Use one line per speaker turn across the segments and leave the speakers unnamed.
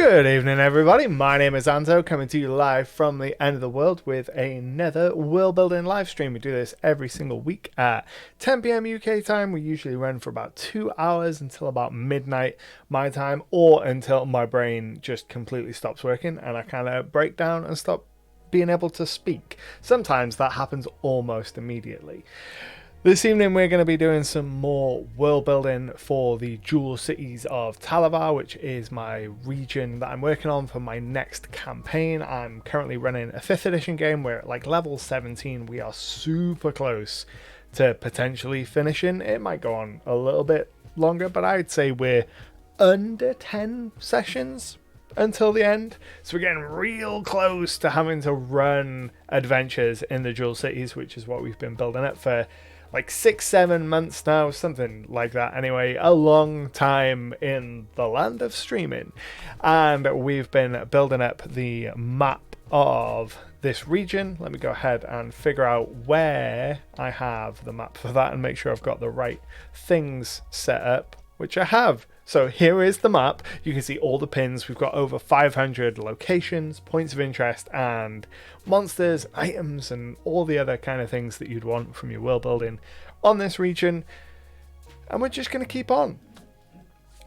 Good evening, everybody. My name is Anto, coming to you live from the end of the world with another world building live stream. We do this every single week at 10 p.m. UK time. We usually run for about 2 hours until about midnight my time, or until my brain just completely stops working and I kind of break down and stop being able to speak. Sometimes that happens almost immediately. This evening we're going to be doing some more world building for the Jewel Cities of Talavar, which is my region that I'm working on for my next campaign. I'm currently running a 5th edition game. We're at like level 17. We are super close to potentially finishing. It might go on a little bit longer, but I'd say we're under 10 sessions until the end. So we're getting real close to having to run adventures in the Jewel Cities, which is what we've been building up for like 6-7 months now, something like that. Anyway, a long time in the land of streaming. And we've been building up the map of this region. Let me go ahead and figure out where I have the map for that and make sure I've got the right things set up, which I have. So here is the map. You can see all the pins. We've got over 500 locations, points of interest, and monsters, items, and all the other kind of things that you'd want from your world building on this region. And we're just going to keep on.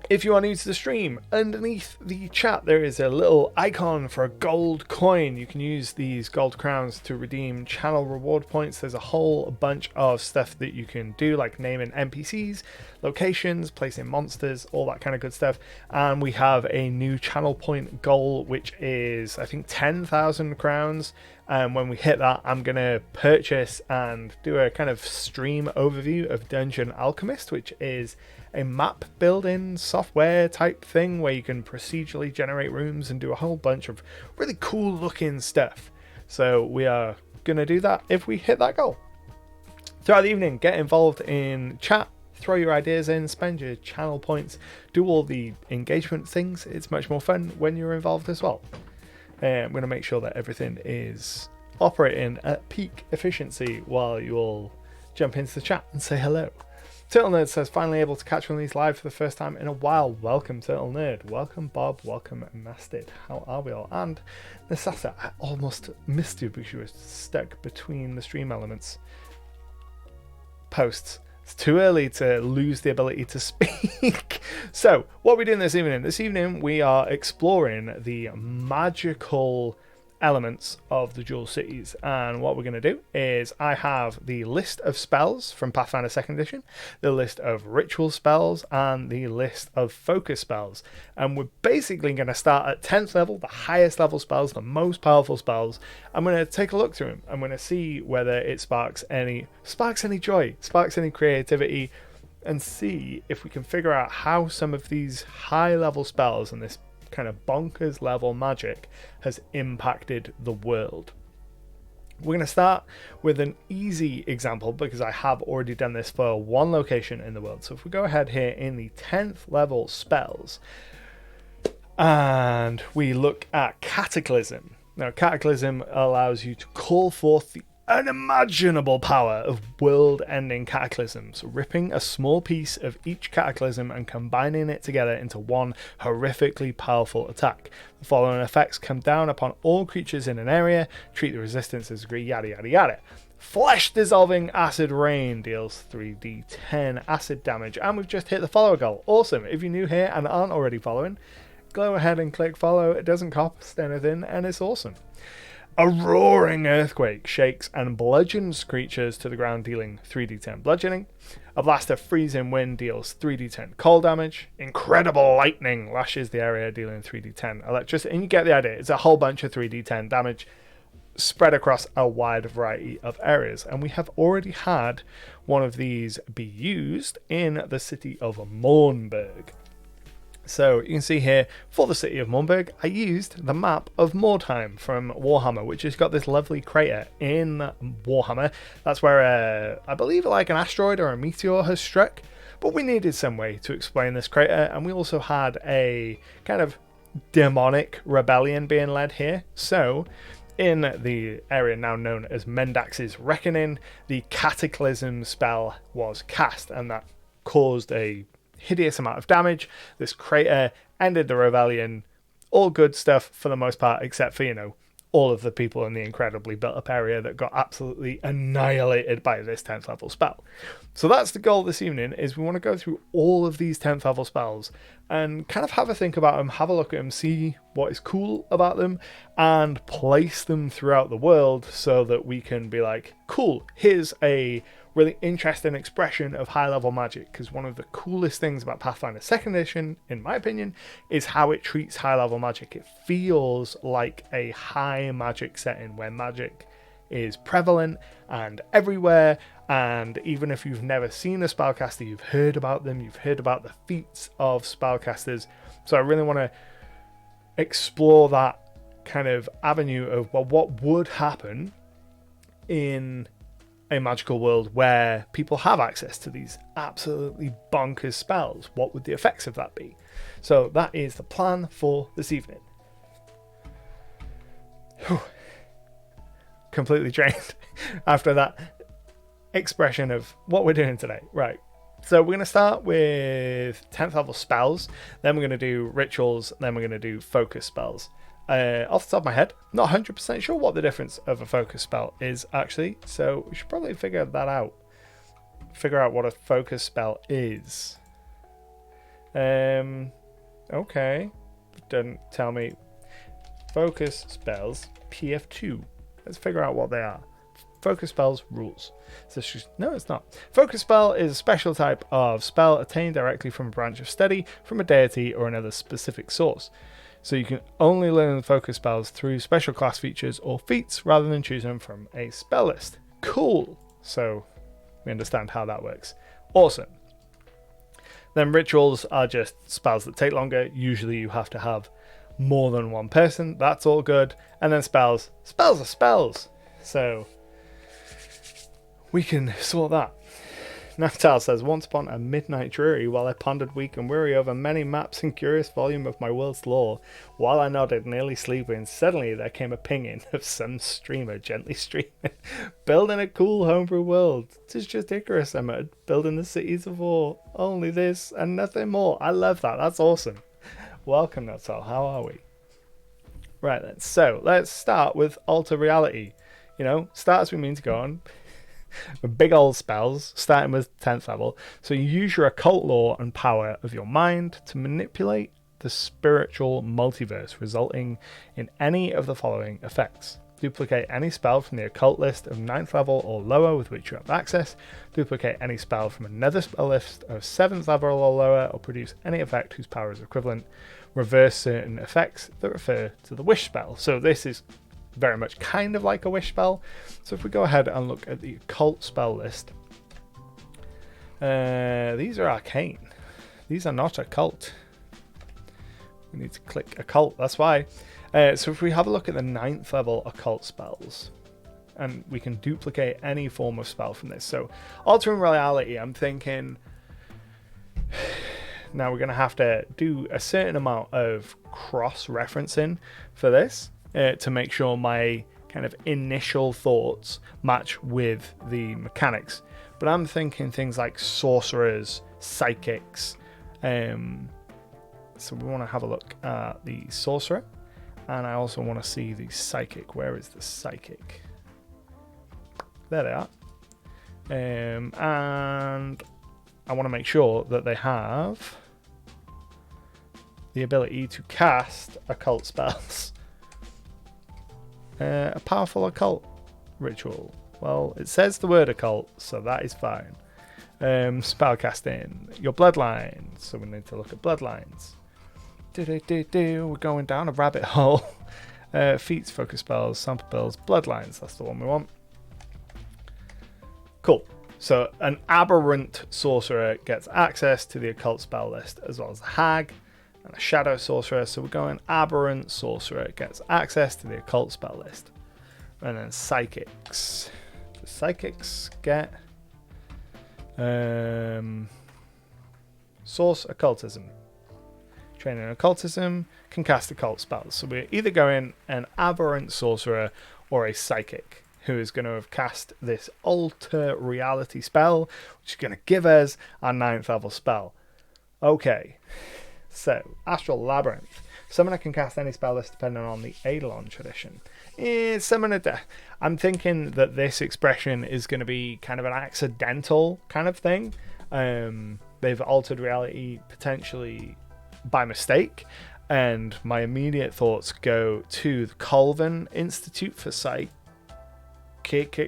If you are new to the stream, underneath the chat there is a little icon for a gold coin. You can use these gold crowns to redeem channel reward points. There's a whole bunch of stuff that you can do, like naming NPCs, locations, placing monsters, all that kind of good stuff. And we have a new channel point goal, which is I think 10,000 crowns. And when we hit that, I'm going to purchase and do a kind of stream overview of Dungeon Alchemist, which is a map building software type thing where you can procedurally generate rooms and do a whole bunch of really cool looking stuff. So we are going to do that if we hit that goal. Throughout the evening, get involved in chat, throw your ideas in, spend your channel points, do all the engagement things. It's much more fun when you're involved as well. I'm going to make sure that everything is operating at peak efficiency while you all jump into the chat and say hello. Turtle Nerd says, finally able to catch one of these live for the first time in a while. Welcome, Turtle Nerd. Welcome, Bob. Welcome, Mastid. How are we all? And Nasasa, I almost missed you because you were stuck between the stream elements posts. It's too early to lose the ability to speak. So, what are we doing this evening? This evening, we are exploring the magical elements of the Jewel Cities. And what we're going to do is I have the list of spells from Pathfinder 2nd edition, the list of ritual spells, and the list of focus spells. And we're basically going to start at 10th level, the highest level spells, the most powerful spells. I'm going to take a look through them. I'm going to see whether it sparks any joy, sparks any creativity, and see if we can figure out how some of these high level spells and this kind of bonkers level magic has impacted the world. We're going to start with an easy example because I have already done this for one location in the world. So if we go ahead here in the 10th level spells and we look at Cataclysm. Now Cataclysm allows you to call forth the unimaginable power of world-ending cataclysms, ripping a small piece of each cataclysm and combining it together into one horrifically powerful attack. The following effects come down upon all creatures in an area, treat the resistance as agree, yada yada yada. Flesh-dissolving acid rain deals 3d10 acid damage, and we've just hit the follower goal. Awesome. If you're new here and aren't already following, go ahead and click follow. It doesn't cost anything and it's awesome. A roaring earthquake shakes and bludgeons creatures to the ground, dealing 3d10 bludgeoning. A blast of freezing wind deals 3d10 cold damage. Incredible lightning lashes the area, dealing 3d10 electricity. And you get the idea. It's a whole bunch of 3d10 damage spread across a wide variety of areas. And we have already had one of these be used in the city of Mornburg. So you can see here, for the city of Mornburg, I used the map of Mordheim from Warhammer, which has got this lovely crater in Warhammer. That's where, I believe, like an asteroid or a meteor has struck. But we needed some way to explain this crater, and we also had a kind of demonic rebellion being led here. So, in the area now known as Mendax's Reckoning, the Cataclysm spell was cast, and that caused a hideous amount of damage. This crater ended the rebellion all good stuff for the most part, except for, you know, all of the people in the incredibly built up area that got absolutely annihilated by this 10th level spell. So that's the goal this evening, is we want to go through all of these 10th level spells and kind of have a think about them, have a look at them, see what is cool about them, and place them throughout the world so that we can be like, cool, here's a really interesting expression of high level magic. Because one of the coolest things about Pathfinder 2nd edition, in my opinion, is how it treats high level magic. It feels like a high magic setting where magic is prevalent and everywhere, and even if you've never seen a spellcaster, you've heard about them, you've heard about the feats of spellcasters. So I really want to explore that kind of avenue of, well, what would happen in a magical world where people have access to these absolutely bonkers spells. What would the effects of that be? So that is the plan for this evening. Whew. Completely drained after that expression of what we're doing today. Right, so we're going to start with 10th level spells, then we're going to do rituals, then we're going to do focus spells. Off the top of my head, not 100% sure what the difference of a focus spell is actually, so we should probably figure that out. Figure out what a focus spell is. Okay, doesn't tell me. Focus spells, PF2. Let's figure out what they are. Focus spells rules. So no, it's not. Focus spell is a special type of spell attained directly from a branch of study, from a deity, or another specific source. So you can only learn focus spells through special class features or feats rather than choosing them from a spell list. Cool. So we understand how that works. Awesome. Then rituals are just spells that take longer. Usually you have to have more than one person. That's all good. And then spells. Spells are spells. So we can sort that. Natal says, once upon a midnight dreary, while I pondered weak and weary over many maps and curious volume of my world's lore, while I nodded, nearly sleeping, suddenly there came a pinging of some streamer gently streaming, building a cool homebrew world. 'Tis just Icarus, I muttered, building the cities of ore. Only this and nothing more. I love that. That's awesome. Welcome, Natal. How are we? Right then. So let's start with alter reality. You know, start as we mean to go on. Big old spells, starting with 10th level. So you use your occult lore and power of your mind to manipulate the spiritual multiverse, resulting in any of the following effects. Duplicate any spell from the occult list of 9th level or lower with which you have access. Duplicate any spell from another spell list of 7th level or lower, or produce any effect whose power is equivalent. Reverse certain effects that refer to the wish spell. So this is very much kind of like a wish spell. So if we go ahead and look at the occult spell list, these are arcane. These are not occult. We need to click occult, that's why. So if we have a look at the 9th level occult spells, and we can duplicate any form of spell from this. So altering reality, I'm thinking now we're going to have to do a certain amount of cross-referencing for this. To make sure my kind of initial thoughts match with the mechanics. But I'm thinking things like sorcerers, psychics. So we want to have a look at the sorcerer. And I also want to see the psychic. Where is the psychic? There they are. And I want to make sure that they have the ability to cast occult spells. A powerful occult ritual. Well, it says the word occult, so that is fine. Spellcasting. Your bloodlines. So we need to look at bloodlines. We're going down a rabbit hole. Feats, focus spells, sample spells, bloodlines. That's the one we want. Cool. So an aberrant sorcerer gets access to the occult spell list, as well as a hag and a shadow sorcerer. So we're going aberrant sorcerer gets access to the occult spell list. And then psychics. The psychics get source occultism. Training in occultism, can cast occult spells. So we're either going an aberrant sorcerer or a psychic who is going to have cast this alter reality spell, which is going to give us our 9th level spell. Okay. So, Astral Labyrinth. Summoner can cast any spell list depending on the Eidolon tradition. I'm thinking that this expression is going to be kind of an accidental kind of thing. They've altered reality potentially by mistake, and my immediate thoughts go to the Colvin Institute for Psychic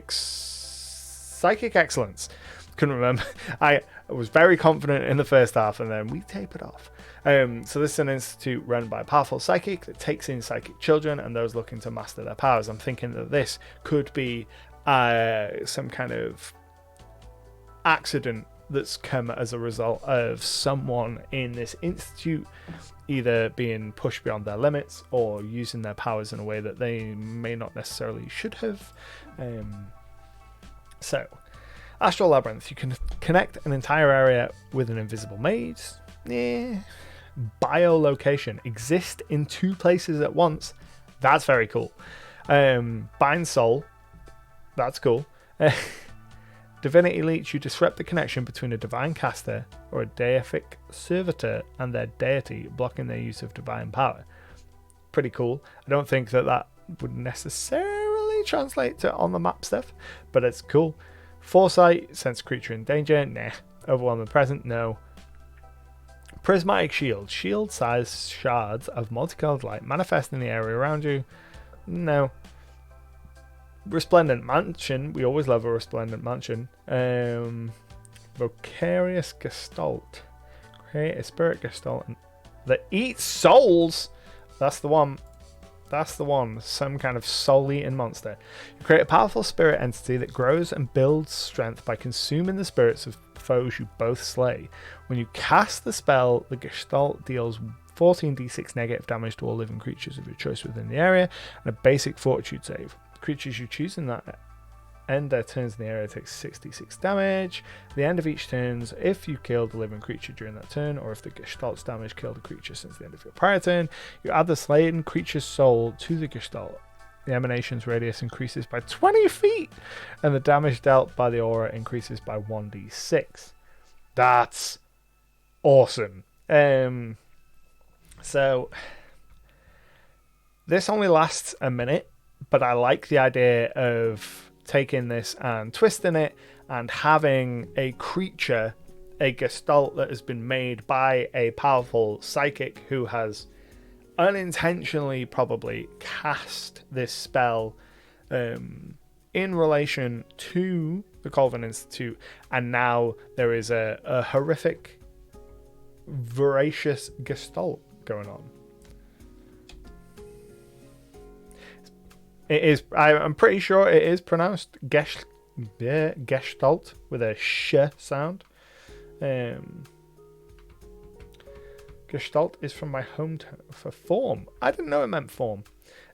Excellence. Couldn't remember. I was very confident in the first half, and then we tapered off. So this is an institute run by a powerful psychic that takes in psychic children and those looking to master their powers. I'm thinking that this could be some kind of accident that's come as a result of someone in this institute either being pushed beyond their limits or using their powers in a way that they may not necessarily should have. So, Astral Labyrinth. You can connect an entire area with an invisible maze. Biolocation. Exist in 2 places at once. That's very cool. Bind Soul. That's cool. Divinity Leech. You disrupt the connection between a divine caster or a deific servitor and their deity, blocking their use of divine power. Pretty cool. I don't think that would necessarily translate to on the map stuff, but it's cool. Foresight. Sense creature in danger. Nah. Overwhelming present. No. Prismatic Shield. Shield-sized shards of multicolored light manifest in the area around you. No. Resplendent Mansion. We always love a Resplendent Mansion. Vocarious Gestalt. Create a spirit gestalt that eats souls. That's the one. That's the one. Some kind of soul-eating monster. You create a powerful spirit entity that grows and builds strength by consuming the spirits of foes you both slay. When you cast the spell, the Gestalt deals 14d6 negative damage to all living creatures of your choice within the area, and a basic fortitude save. Creatures you choose in that end their turns in the area take 66 damage. At the end of each turn, if you killed a living creature during that turn, or if the Gestalt's damage killed a creature since the end of your prior turn, you add the slain creature's soul to the Gestalt. The emanation's radius increases by 20 feet, and the damage dealt by the aura increases by 1d6. That's awesome. So this only lasts a minute, but I like the idea of taking this and twisting it and having a creature, a Gestalt that has been made by a powerful psychic who has unintentionally probably cast this spell in relation to the Colvin Institute, and now there is a horrific, voracious Gestalt going on. It is. I'm pretty sure it is pronounced Gestalt with a sh sound. Gestalt is from my hometown for form. I didn't know it meant form.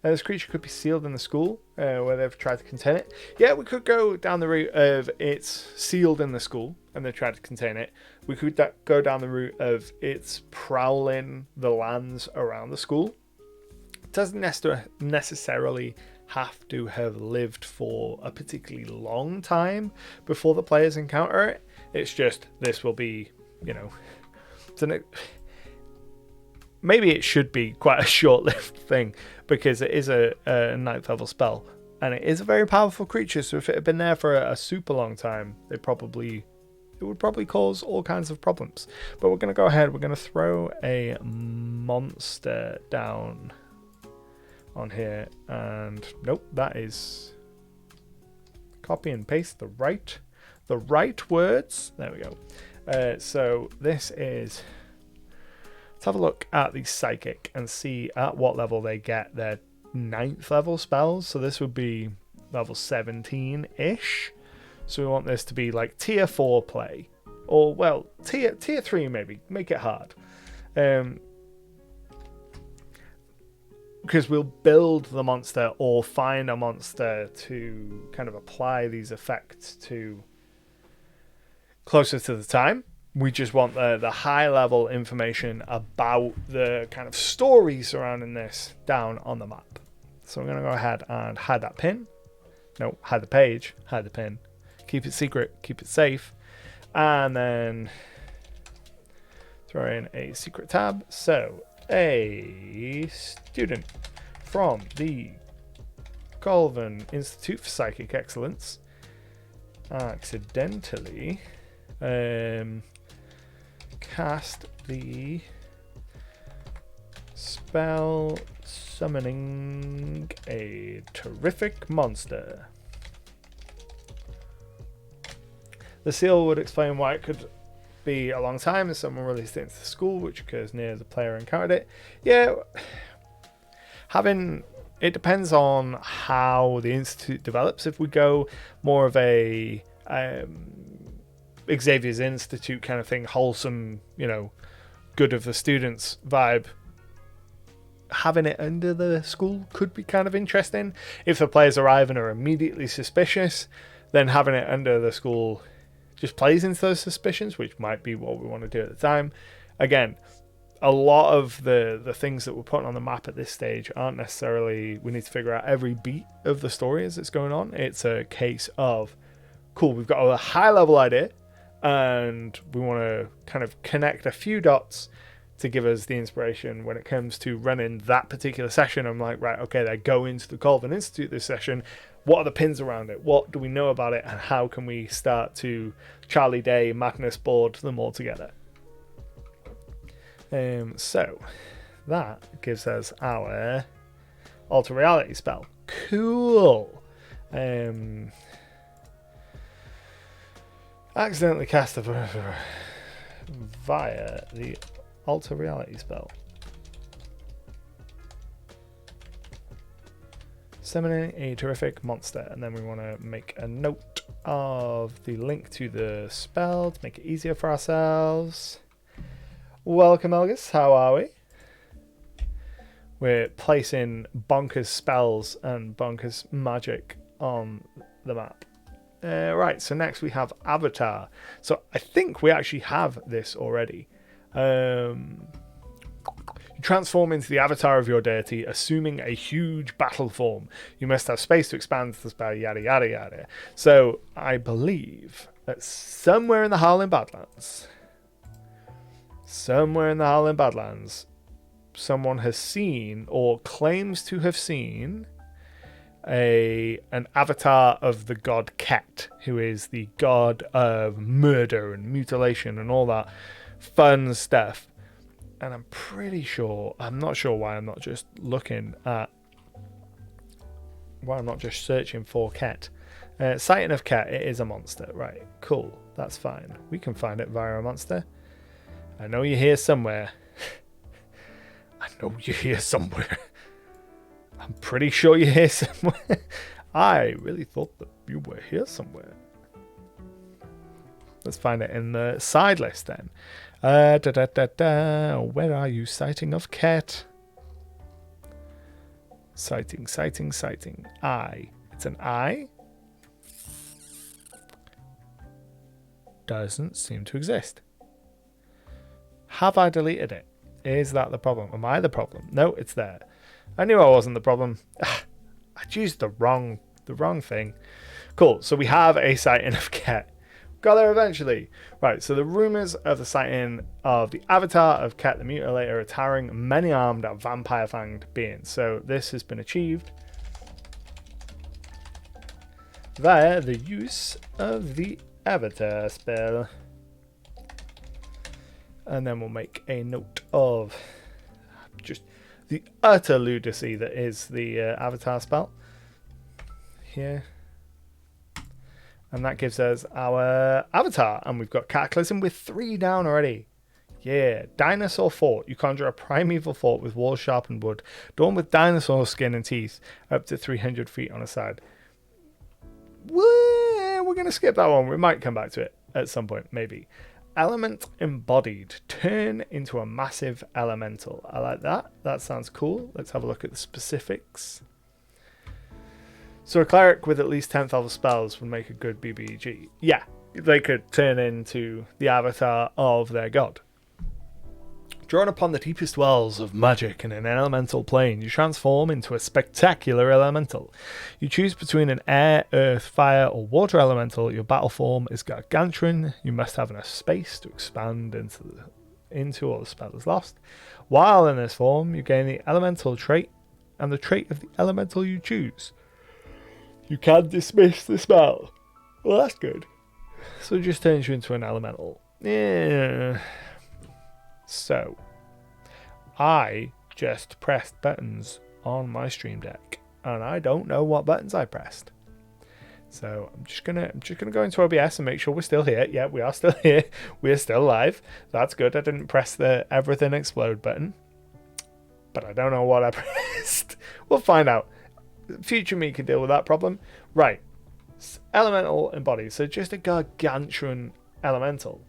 This creature could be sealed in the school where they've tried to contain it. Yeah, we could go down the route of it's sealed in the school and they've tried to contain it. We could go down the route of it's prowling the lands around the school. It doesn't necessarily have to have lived for a particularly long time before the players encounter it. It's just this will be, maybe it should be quite a short-lived thing because it is a 9th level spell and it is a very powerful creature. So if it had been there for a super long time, it would probably cause all kinds of problems. But we're going to go ahead. We're going to throw a monster down on here, and nope, that is copy and paste the right words. There we go. So this is, let's have a look at the psychic and see at what level they get their 9th level spells. So this would be level 17-ish. So we want this to be like tier 4 play, or well, tier 3 maybe. Make it hard. Because we'll build the monster or find a monster to kind of apply these effects to closer to the time. We just want the high level information about the kind of story surrounding this down on the map. So I'm going to go ahead and hide that pin. No, hide the page, hide the pin. Keep it secret, keep it safe. And then throw in a secret tab. So a student from the Colvin Institute for Psychic Excellence accidentally cast the spell summoning a terrific monster. The seal would explain why it could be a long time if someone released it into the school, which occurs near the player encountered it. Yeah, it depends on how the institute develops. If we go more of a Xavier's Institute kind of thing, wholesome, good of the students vibe, having it under the school could be kind of interesting. If the players arrive and are immediately suspicious, then having it under the school just plays into those suspicions, which might be what we want to do at the time. Again, a lot of the things that we're putting on the map at this stage aren't necessarily, we need to figure out every beat of the story as it's going on. It's a case of, cool, we've got a high level idea and we want to kind of connect a few dots to give us the inspiration when it comes to running that particular session. I'm like, right, okay, they go into the Colvin Institute this session. What are the pins around it? What do we know about it? And how can we start to Charlie Day madness board them all together? So that gives us our alter reality spell. Cool. Accidentally cast via the alter reality spell. Summoning a terrific monster, and then we want to make a note of the link to the spell to make it easier for ourselves. Welcome, Elgus. How are we? We're placing bonkers spells and bonkers magic on the map. Right, so next we have Avatar. So I think we actually have this already. You transform into the avatar of your deity, assuming a huge battle form. You must have space to expand the spell, yada yada yada. So I believe that somewhere in the Howling Badlands, someone has seen or claims to have seen an avatar of the god Ket, who is the god of murder and mutilation and all that fun stuff. And I'm pretty sure, I'm not sure why I'm not just searching for Ket. Sighting of Ket, it is a monster. Right, cool, that's fine. We can find it via a monster. I know you're here somewhere. I'm pretty sure you're here somewhere. I really thought that you were here somewhere. Let's find it in the side list then. Where are you? Sighting of Ket. Sighting. I. It's an I. Doesn't seem to exist. Have I deleted it? Is that the problem? Am I the problem? No, it's there. I knew I wasn't the problem. I used the wrong thing. Cool. So we have a sighting of Ket. Got there eventually. Right, so the rumours of the sighting of the avatar of Ket the Mutilator are towering, many-armed, vampire-fanged beings. So this has been achieved via the use of the avatar spell. And then we'll make a note of just the utter lunacy that is the avatar spell here. And that gives us our avatar. And we've got Cataclysm with 3 down already. Yeah. Dinosaur Fort. You conjure a primeval fort with walls sharpened wood, adorned with dinosaur skin and teeth, up to 300 feet on a side. We're going to skip that one. We might come back to it at some point, maybe. Element embodied. Turn into a massive elemental. I like that. That sounds cool. Let's have a look at the specifics. So a cleric with at least 10th level spells would make a good BBG. Yeah, they could turn into the avatar of their god. Drawn upon the deepest wells of magic in an elemental plane, you transform into a spectacular elemental. You choose between an air, earth, fire, or water elemental. Your battle form is gargantuan. You must have enough space to expand into or the spell is lost. While in this form, you gain the elemental trait and the trait of the elemental you choose. You can dismiss the spell. Well, that's good. So it just turns you into an elemental. Yeah. So, I just pressed buttons on my stream deck, and I don't know what buttons I pressed. So I'm just gonna go into OBS and make sure we're still here. Yeah, we are still here. We are still live. That's good. I didn't press the everything explode button, but I don't know what I pressed. We'll find out. Future me can deal with that problem. Right. Elemental embodied. So just a gargantuan elemental.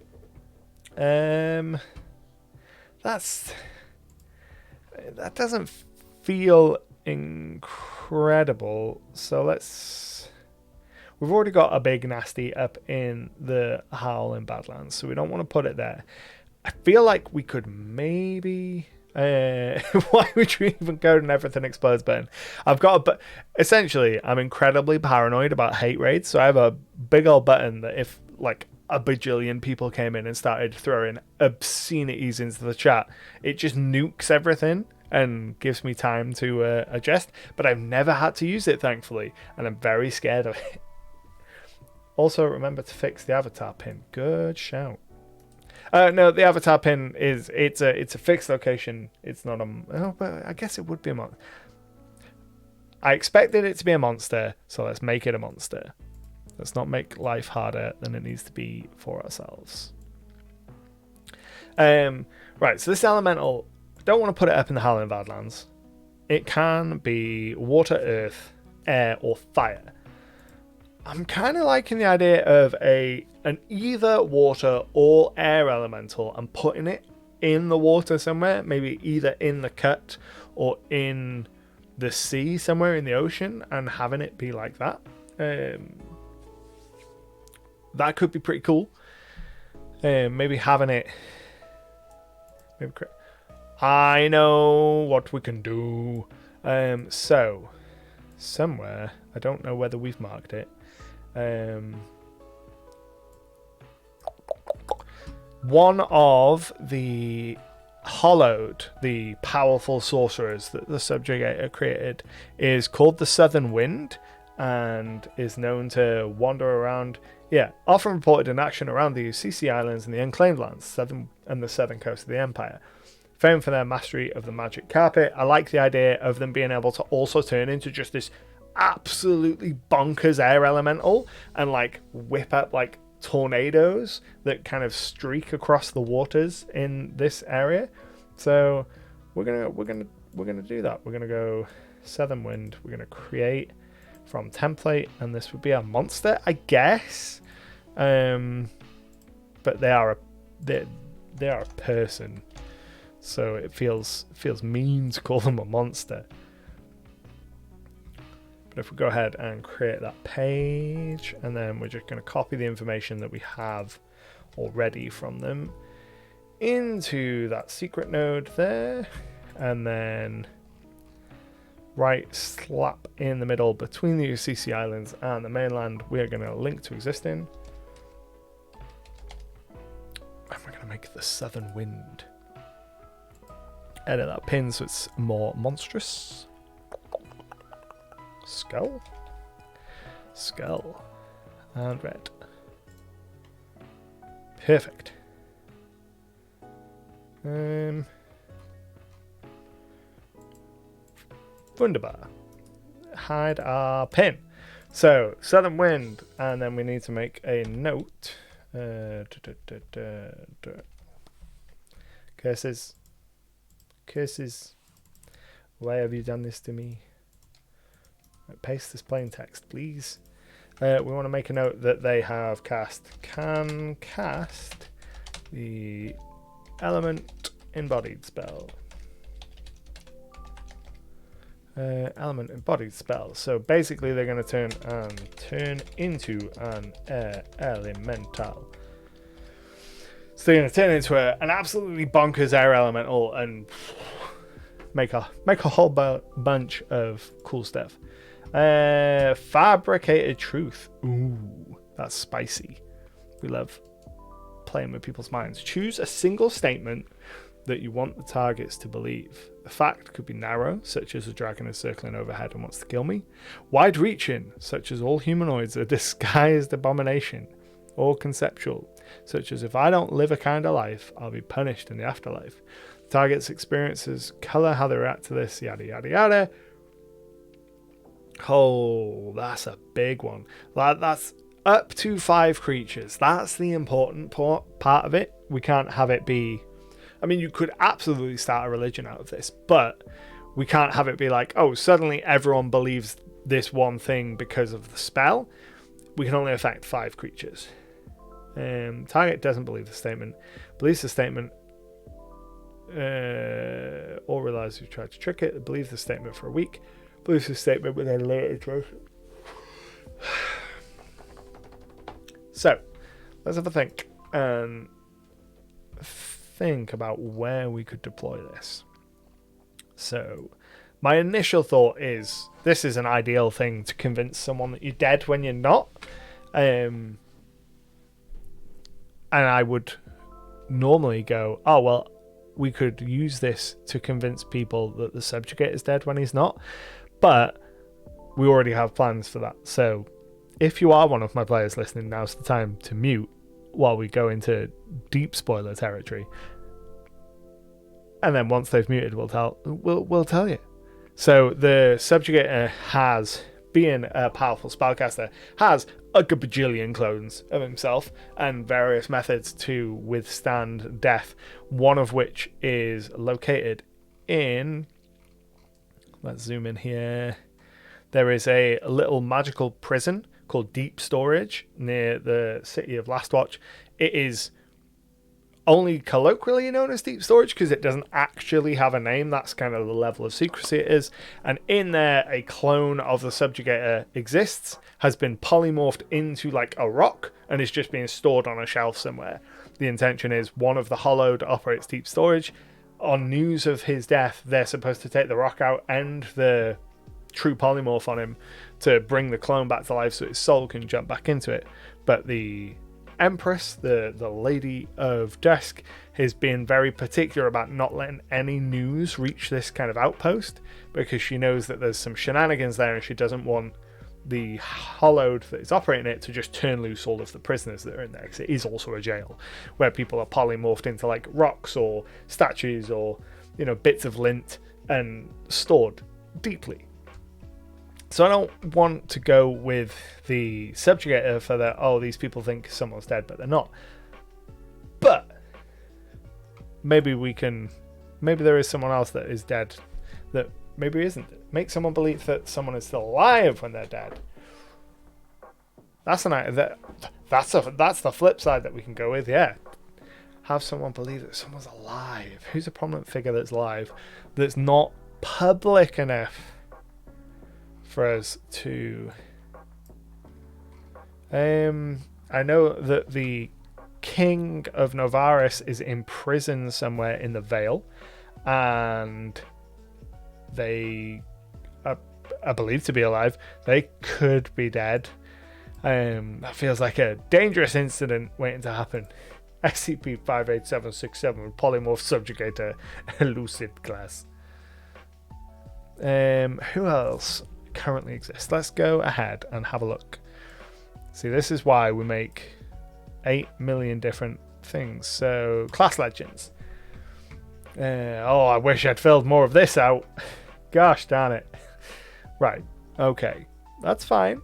That doesn't feel incredible. So we've already got a big nasty up in the Howling Badlands, so we don't want to put it there. I feel like we could maybe why would you even go to everything explodes button? But essentially I'm incredibly paranoid about hate raids, so I have a big old button that if like a bajillion people came in and started throwing obscenities into the chat, it just nukes everything and gives me time to adjust. But I've never had to use it, thankfully, and I'm very scared of it. Also, remember to fix the avatar pin. Good shout. No, the avatar pin it's a fixed location. It's not but I guess it would be a monster. I expected it to be a monster, so let's make it a monster. Let's not make life harder than it needs to be for ourselves. Right, so this elemental, I don't want to put it up in the Howling Badlands. It can be water, earth, air, or fire. I'm kind of liking the idea of an either water or air elemental and putting it in the water somewhere, maybe either in the cut or in the sea somewhere in the ocean, and having it be like that. That could be pretty cool. Maybe having it. I know what we can do. So somewhere, I don't know whether we've marked it. One of the Hollowed, the powerful sorcerers that the Subjugator created, is called the Southern Wind and is known to wander around, often reported in action around the UCC Islands and the Unclaimed Lands, and the southern coast of the Empire. Famed for their mastery of the magic carpet, I like the idea of them being able to also turn into just this absolutely bonkers air elemental and like whip up like tornadoes that kind of streak across the waters in this area. So we're gonna do that. We're gonna go Southern Wind. We're gonna create from template, and this would be a monster, I guess. But they are a person, so it feels mean to call them a monster. But if we go ahead and create that page, and then we're just going to copy the information that we have already from them into that secret node there, and then right slap in the middle between the UCC Islands and the mainland, we are going to link to existing. And we're going to make the Southern Wind. Edit that pin so it's more monstrous. Skull, and red. Perfect. Wunderbar. Hide our pin. So Southern Wind, and then we need to make a note. Curses. Why have you done this to me? Paste this plain text, please. We want to make a note that they have can cast the element embodied spell. Element embodied spell. So basically they're going to turn into an air elemental. So they're going to turn into an absolutely bonkers air elemental and make a whole bunch of cool stuff. Fabricated truth. Ooh, that's spicy. We love playing with people's minds. Choose a single statement that you want the targets to believe. The fact could be narrow, such as a dragon is circling overhead and wants to kill me. Wide-reaching, such as all humanoids are a disguised abomination. Or conceptual, such as if I don't live a kind of life, I'll be punished in the afterlife. Target's experiences color how they react to this, yada yada yada. Oh, that's a big one. That's up to 5 creatures. That's the important part of it. We can't have it be... I mean, you could absolutely start a religion out of this, but we can't have it be like, oh, suddenly everyone believes this one thing because of the spell. We can only affect 5 creatures. Target doesn't believe the statement. Believes the statement, or realizes you tried to trick it. Believes the statement for a week. Believes the statement with a later truth. So, let's have a think. And think about where we could deploy this. So, my initial thought is this is an ideal thing to convince someone that you're dead when you're not. And I would normally go, oh, well, we could use this to convince people that the subjugate is dead when he's not. But we already have plans for that. So if you are one of my players listening, now's the time to mute while we go into deep spoiler territory. And then once they've muted, we'll tell you. So the subjugator has, being a powerful spellcaster, has a bajillion clones of himself and various methods to withstand death, one of which is located in... Let's zoom in here. There is a little magical prison called Deep Storage near the city of Lastwatch. It is only colloquially known as Deep Storage because it doesn't actually have a name. That's kind of the level of secrecy it is. And in there, a clone of the subjugator exists, has been polymorphed into like a rock, and is just being stored on a shelf somewhere. The intention is one of the Hollowed operates Deep Storage. On news of his death, they're supposed to take the rock out and the true polymorph on him to bring the clone back to life so his soul can jump back into it. But the Empress, the Lady of Dusk, has been very particular about not letting any news reach this kind of outpost because she knows that there's some shenanigans there and she doesn't want the Hollowed that is operating it to just turn loose all of the prisoners that are in there, because it is also a jail where people are polymorphed into like rocks or statues or, you know, bits of lint and stored deeply. So I don't want to go with the subjugator for the, oh, these people think someone's dead, but they're not. But maybe there is someone else that is dead that maybe isn't. Make someone believe that someone is still alive when they're dead. That's the flip side that we can go with, yeah. Have someone believe that someone's alive. Who's a prominent figure that's alive that's not public enough for us to... I know that the King of Novaris is in prison somewhere in the Vale, and they are believed to be alive. They could be dead. That feels like a dangerous incident waiting to happen. SCP-58767 with polymorph subjugator elusive class. Who else currently exists? Let's go ahead and have a look. See, this is why we make 8 million different things. So, class legends. I wish I'd filled more of this out. Gosh darn it. Right. Okay. That's fine.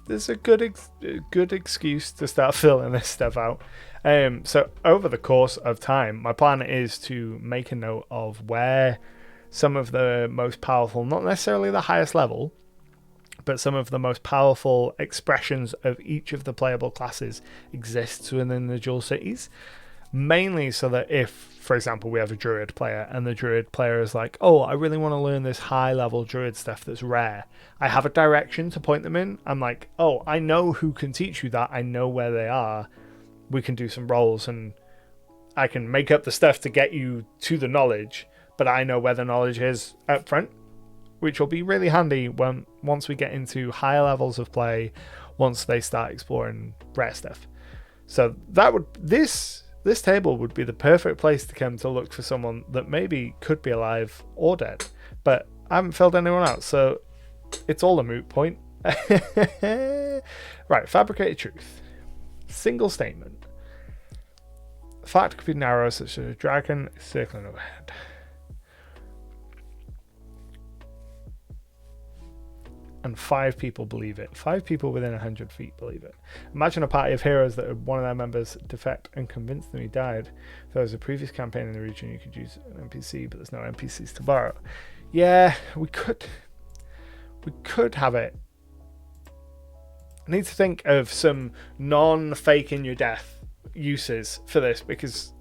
This is a good excuse to start filling this stuff out. So over the course of time, my plan is to make a note of where some of the most powerful, not necessarily the highest level, but some of the most powerful expressions of each of the playable classes exists within the dual cities. Mainly so that if, for example, we have a druid player and the druid player is like, oh, I really want to learn this high level druid stuff that's rare. I have a direction to point them in. I'm like, oh, I know who can teach you that. I know where they are. We can do some rolls and I can make up the stuff to get you to the knowledge, but I know where the knowledge is up front, which will be really handy once we get into higher levels of play, once they start exploring rare stuff. So this this table would be the perfect place to come to look for someone that maybe could be alive or dead. But I haven't filled anyone out, so it's all a moot point. Right, fabricated truth. Single statement. Fact could be narrow, such as a dragon circling overhead. And 5 people believe it. 5 people within 100 feet believe it. Imagine a party of heroes that had one of their members defect and convince them he died. If there was a previous campaign in the region, you could use an NPC, but there's no NPCs to borrow. Yeah, we could have it. I need to think of some non-fake in your death uses for this, because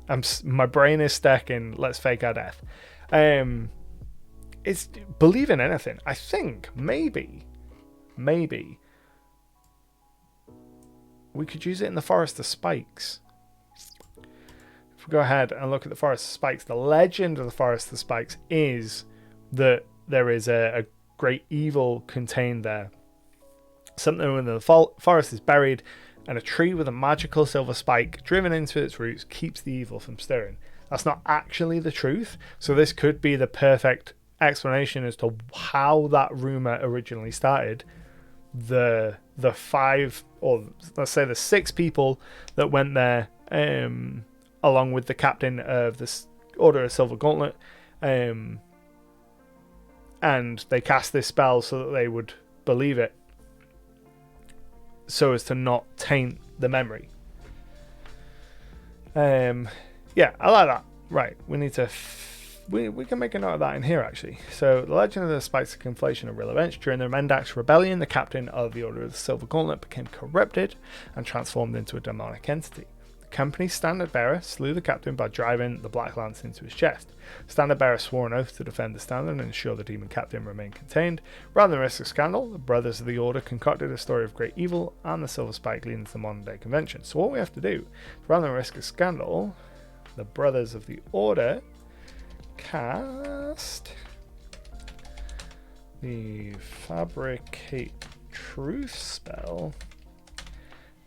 my brain is stuck in let's fake our death. It's believe in anything. I think maybe we could use it in the Forest of Spikes. If we go ahead and look at the Forest of Spikes, the legend of the Forest of Spikes is that there is a great evil contained there. Something within the forest is buried, and a tree with a magical silver spike driven into its roots keeps the evil from stirring. That's not actually the truth, so this could be the perfect explanation as to how that rumor originally started. The 5, or let's say the 6 people that went there, along with the captain of the Order of Silver Gauntlet, and they cast this spell so that they would believe it, so as to not taint the memory. Yeah, I like that. Right, we need to we can make a note of that in here, actually. So, the legend of the Spikes of Conflation are real events. During the Mendax Rebellion, the captain of the Order of the Silver Gauntlet became corrupted and transformed into a demonic entity. The company's standard bearer slew the captain by driving the Black Lance into his chest. The standard bearer swore an oath to defend the standard and ensure the demon captain remained contained. Rather than risk a scandal, the brothers of the Order concocted a story of great evil and the Silver Spike leading to the modern day convention. So what we have to do, rather than risk a scandal, the brothers of the Order cast the Fabricate Truth spell,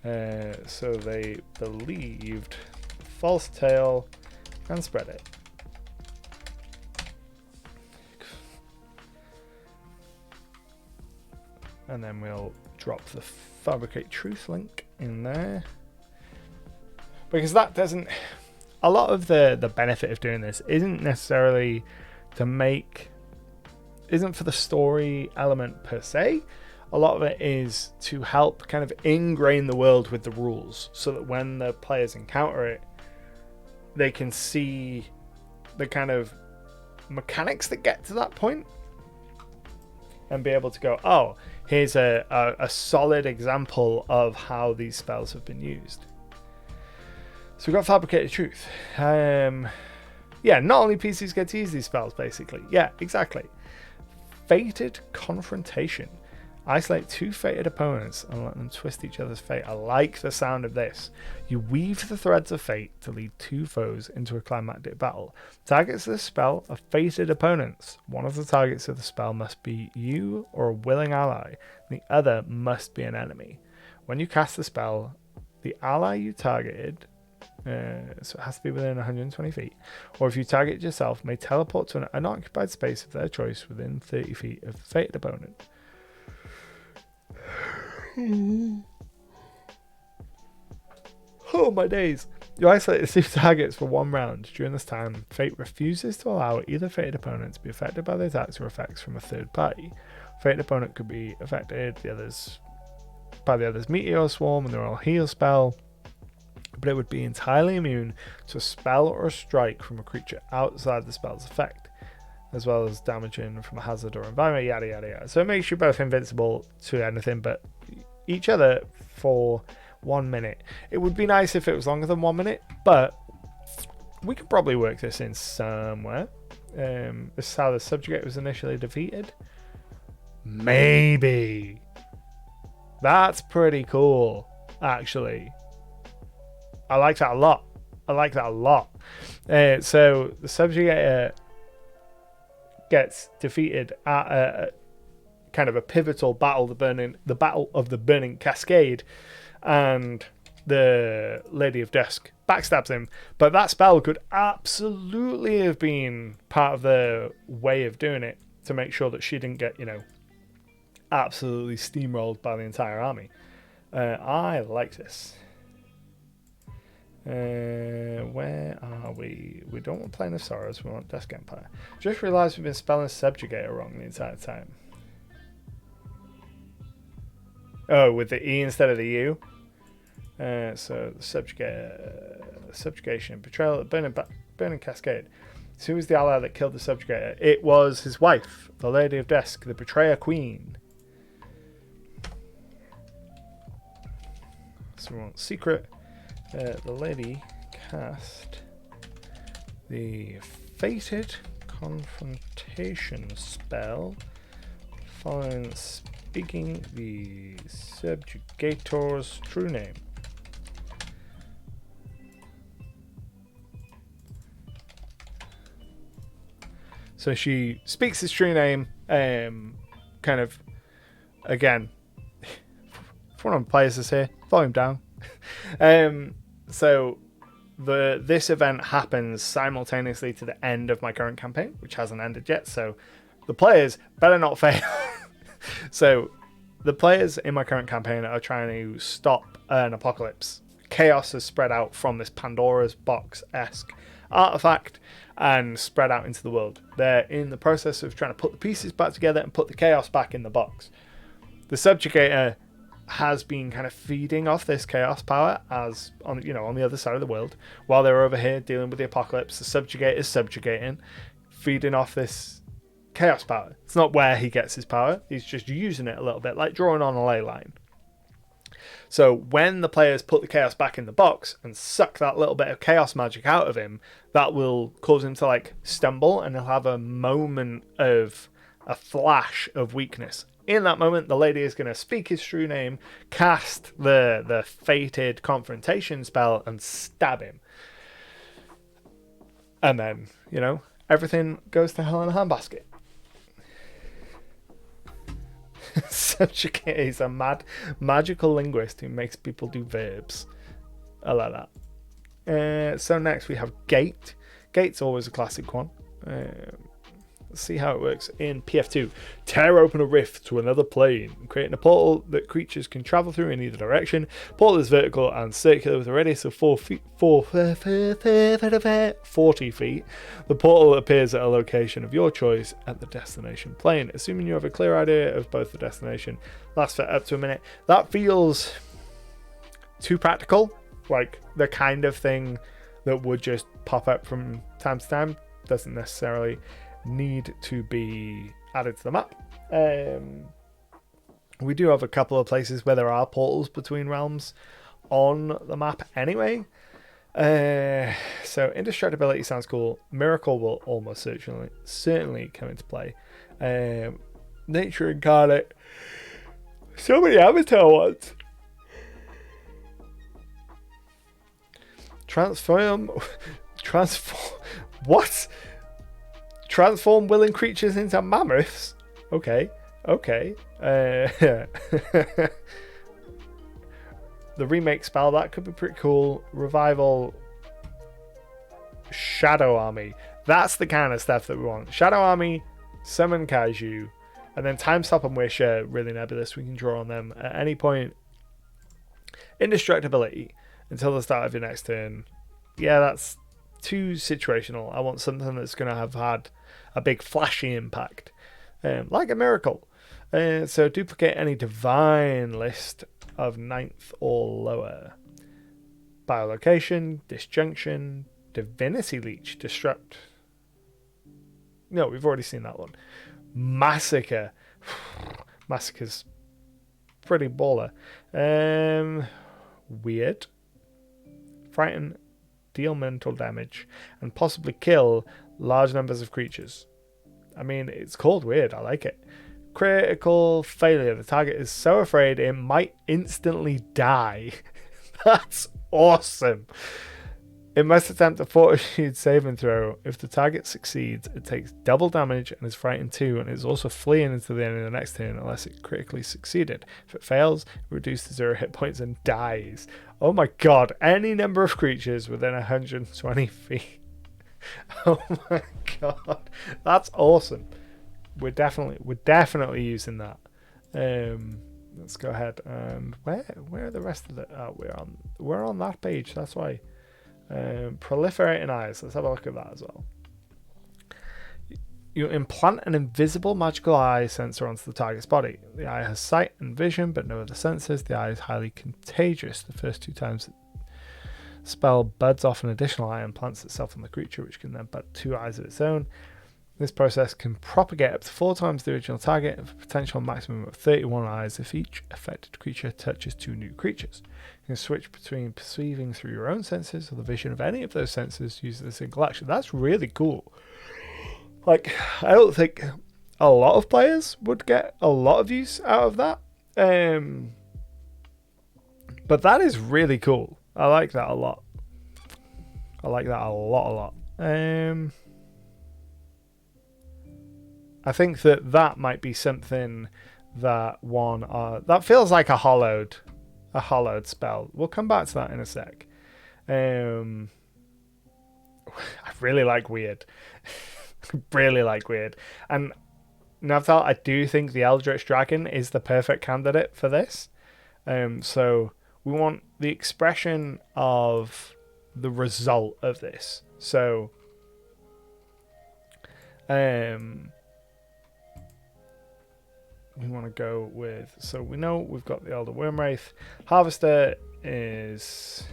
so they believed the false tale and spread it. And then we'll drop the Fabricate Truth link in there, because that doesn't... A lot of the benefit of doing this isn't necessarily isn't for the story element per se. A lot of it is to help kind of ingrain the world with the rules, so that when the players encounter it, they can see the kind of mechanics that get to that point and be able to go, oh, here's a solid example of how these spells have been used. So we've got Fabricated Truth. Yeah, not only PCs get to use these spells, basically. Yeah, exactly. Fated Confrontation. Isolate 2 fated opponents and let them twist each other's fate. I like the sound of this. You weave the threads of fate to lead 2 foes into a climactic battle. Targets of the spell are fated opponents. One of the targets of the spell must be you or a willing ally. The other must be an enemy. When you cast the spell, the ally you targeted... so it has to be within 120 feet, or if you target yourself, may teleport to an unoccupied space of their choice within 30 feet of the fated opponent. Oh my days. You isolate the 2 targets for 1 round. During this time, fate refuses to allow either fated opponent to be affected by the attacks or effects from a third party. Fated opponent could be affected by the other's meteor swarm and their all heal spell, but it would be entirely immune to a spell or a strike from a creature outside the spell's effect, as well as damaging from a hazard or environment, yada yada yada. So it makes you both invincible to anything but each other for 1 minute. It would be nice if it was longer than 1 minute, but we could probably work this in somewhere. This is how the subjugate was initially defeated. Maybe. That's pretty cool, actually. I like that a lot. So the subjugator gets defeated at a kind of a pivotal battle, the Battle of the Burning Cascade, and the Lady of Dusk backstabs him, but that spell could absolutely have been part of the way of doing it to make sure that she didn't get, absolutely steamrolled by the entire army. I like this. Where are we? We don't want Plane of Sorrows, we want Dusk Empire. Just realised we've been spelling Subjugator wrong the entire time. Oh, with the E instead of the U. So the subjugation, betrayal at Burning Cascade. So who was the ally that killed the subjugator? It was his wife, the Lady of Dusk, the Betrayer Queen. So we want secret. The lady cast the Fated Confrontation spell following speaking the subjugator's true name. So she speaks his true name, kind of, again, if one of the players is here, volume down. So this event happens simultaneously to the end of my current campaign, which hasn't ended yet, so the players better not fail. So the players in my current campaign are trying to stop an apocalypse. Chaos has spread out from this Pandora's box-esque artifact and spread out into the world. They're in the process of trying to put the pieces back together and put the chaos back in the box. The subjugator has been kind of feeding off this chaos power as on the other side of the world while they're over here dealing with the apocalypse. The subjugator is subjugating, feeding off this chaos power. It's not where he gets his power, he's just using it a little bit, like drawing on a ley line. So when the players put the chaos back in the box and suck that little bit of chaos magic out of him, that will cause him to like stumble, and he'll have a moment of a flash of weakness. In that moment, the lady is going to speak his true name, cast the Fated Confrontation spell, and stab him. And then, everything goes to hell in a handbasket. Subjugate is a magical linguist who makes people do verbs. I like that. So next we have Gate. Gate's always a classic one. Let's see how it works in PF2. Tear open a rift to another plane, creating a portal that creatures can travel through in either direction. Portal is vertical and circular with a radius of 40 feet. The portal appears at a location of your choice at the destination plane. Assuming you have a clear idea of both the destination, lasts for up to a minute. That feels too practical, like the kind of thing that would just pop up from time to time. Doesn't necessarily need to be added to the map. We do have a couple of places where there are portals between realms on the map anyway. So indestructibility sounds cool. Miracle will almost certainly come into play. Nature incarnate. So many avatar ones. Transform. What? Transform willing creatures into mammoths? Okay. The remake spell, that could be pretty cool. Revival. Shadow Army. That's the kind of stuff that we want. Shadow Army, summon Kaiju, and then Time Stop and Wish are really nebulous. We can draw on them at any point. Indestructibility until the start of your next turn. Yeah, that's too situational. I want something that's going to have had a big flashy impact, like a miracle. So duplicate any divine list of 9th or lower. Biolocation, disjunction, divinity leech, disrupt. No, we've already seen that one. Massacre. Massacre's pretty baller. Weird. Frighten, deal mental damage, and possibly kill large numbers of creatures. I mean, it's called weird. I like it. Critical failure. The target is so afraid it might instantly die. That's awesome. It must attempt a fortitude saving throw. If the target succeeds, it takes double damage and is frightened 2, and is also fleeing into the end of the next turn unless it critically succeeded. If it fails, it reduces to 0 hit points and dies. Oh my god, any number of creatures within 120 feet. Oh my god, that's awesome. We're definitely using that. Let's go ahead and where are the rest of the? Oh, we're on that page. That's why. Proliferating eyes. Let's have a look at that as well. You implant an invisible magical eye sensor onto the target's body. The eye has sight and vision, but no other senses. The eye is highly contagious. The first 2 times the spell buds off an additional eye and plants itself on the creature, which can then bud 2 eyes of its own. This process can propagate up to 4 times the original target, with a potential maximum of 31 eyes if each affected creature touches 2 new creatures. You can switch between perceiving through your own senses or the vision of any of those senses using a single action. That's really cool. Like, I don't think a lot of players would get a lot of use out of that. But that is really cool. I like that a lot. I like that a lot. I think that might be something that that feels like a hollowed spell. We'll come back to that in a sec. I really like weird. Really like weird. And Navthal, I do think the Eldritch Dragon is the perfect candidate for this. So we want the expression of the result of this. So we want to go with, so we know we've got the Elder Wormwraith. Harvester is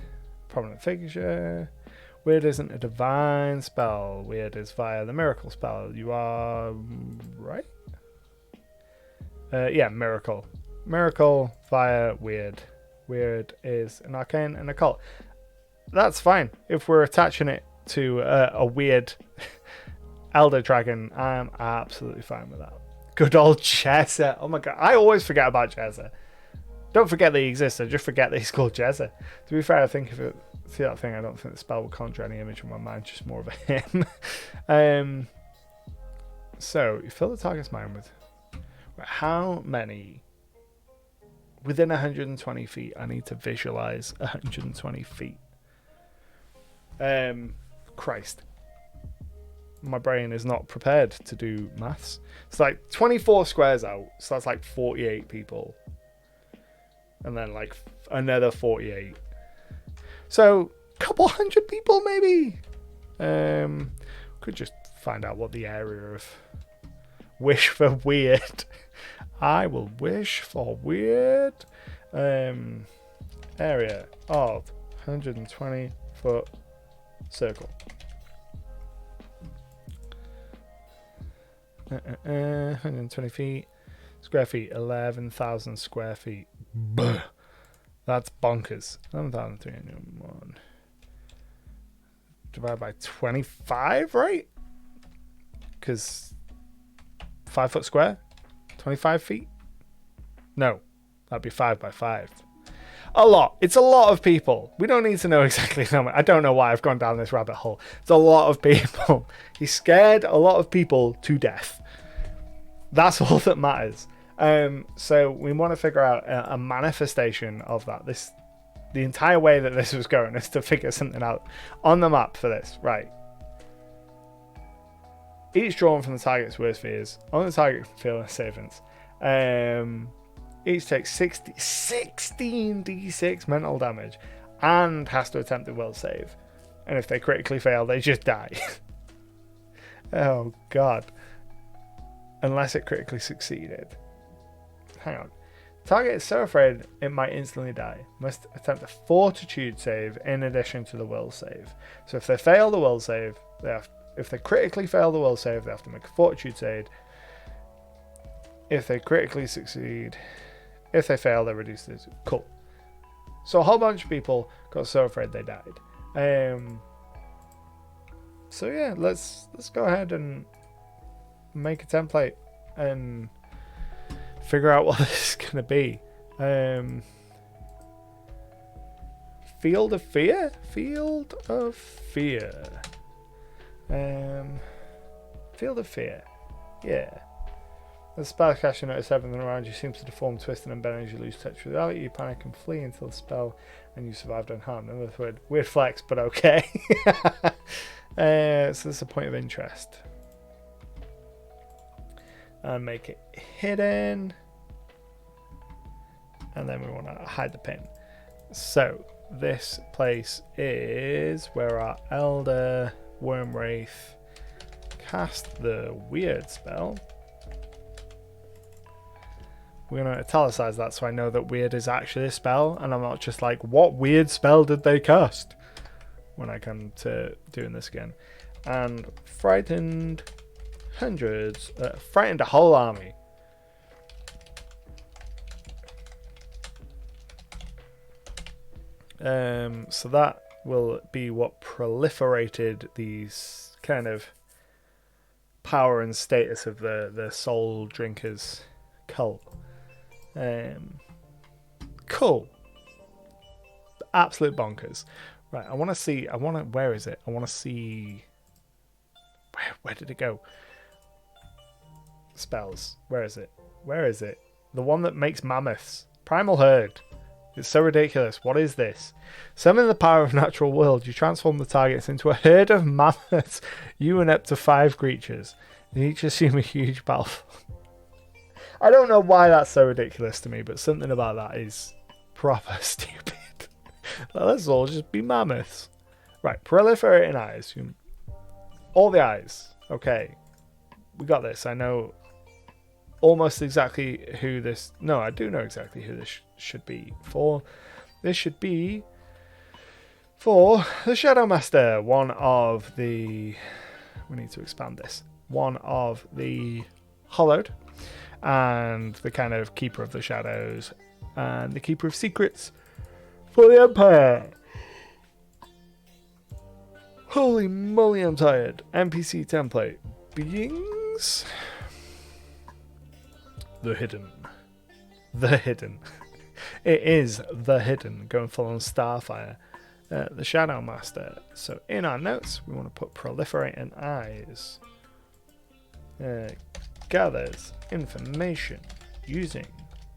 prominent figure. Weird isn't a divine spell. Weird is via the miracle spell. You are right? Yeah, miracle. Miracle via weird. Weird is an arcane and occult. That's fine. If we're attaching it to a weird Elder Dragon, I'm absolutely fine with that. Good old Jezza. Oh my god. I always forget about Jezza. Don't forget that he exists. I just forget that he's called Jezza. To be fair, I think if it see that thing, I don't think the spell will conjure any image in my mind, just more of a him. So you fill the target's mind with how many within 120 feet. I need to visualize 120 feet. Christ. My brain is not prepared to do maths. It's like 24 squares out, so that's like 48 people. And then like another 48. So a couple hundred people maybe. Could just find out what the area of wish for weird. I will wish for weird. Area of 120 foot circle. 120 feet. Square feet, 11,000 square feet. Buh. That's bonkers. 11,301. Divided by 25, right? Because 5 foot square? 25 feet? No. That'd be 5 by 5. A lot. It's a lot of people. We don't need to know exactly how many. I don't know why I've gone down this rabbit hole. It's a lot of people. He scared a lot of people to death. That's all that matters. So we want to figure out a manifestation of that. The entire way that this was going is to figure something out on the map for this. Right. Each drawn from the target's worst fears. On the target can feel savings. Each takes 16 d6 mental damage and has to attempt a will save. And if they critically fail, they just die. Oh, God. Unless it critically succeeded. Hang on. Target is so afraid it might instantly die. Must attempt a fortitude save in addition to the will save. So if they fail the will save, if they critically fail the will save, they have to make a fortitude save. If they critically succeed, if they fail, they reduce this. Cool. So a whole bunch of people got so afraid they died. So yeah, let's go ahead and make a template and figure out what this is going to be. Field of Fear? Field of Fear. Field of Fear. Yeah. As the spell caster, you notice everything around you seems to deform, twist, and bend as you lose touch with reality. You panic and flee until the spell, and you survived unharmed. Another weird flex, but okay. So that's a point of interest. And make it hidden. And then we want to hide the pin. So this place is where our Elder Wormwraith cast the weird spell. We're going to italicize that so I know that weird is actually a spell, and I'm not just like, what weird spell did they cast? When I come to doing this again. And frightened hundreds, frightened a whole army. So that will be what proliferated these kind of power and status of the soul drinkers cult. Cool. Absolute bonkers. Right, where is it? I want to see, where did it go? Spells. Where is it? The one that makes mammoths. Primal Herd. It's so ridiculous. What is this? Summon the power of natural world. You transform the targets into a herd of mammoths. You and up to 5 creatures. They each assume a huge battle. I don't know why that's so ridiculous to me, but something about that is proper stupid. Let's all just be mammoths. Right, proliferating eyes. All the eyes. Okay. We got this. I know almost exactly who this... No, I do know exactly who this should be for. This should be for the Shadow Master. One of the... We need to expand this. One of the Hollowed. And the kind of Keeper of the Shadows. And the Keeper of Secrets for the Empire. Holy moly, I'm tired. NPC template. Beings... The Hidden. It is the Hidden, going full on Starfire. The Shadow Master. So in our notes, we want to put proliferating eyes. Gathers information using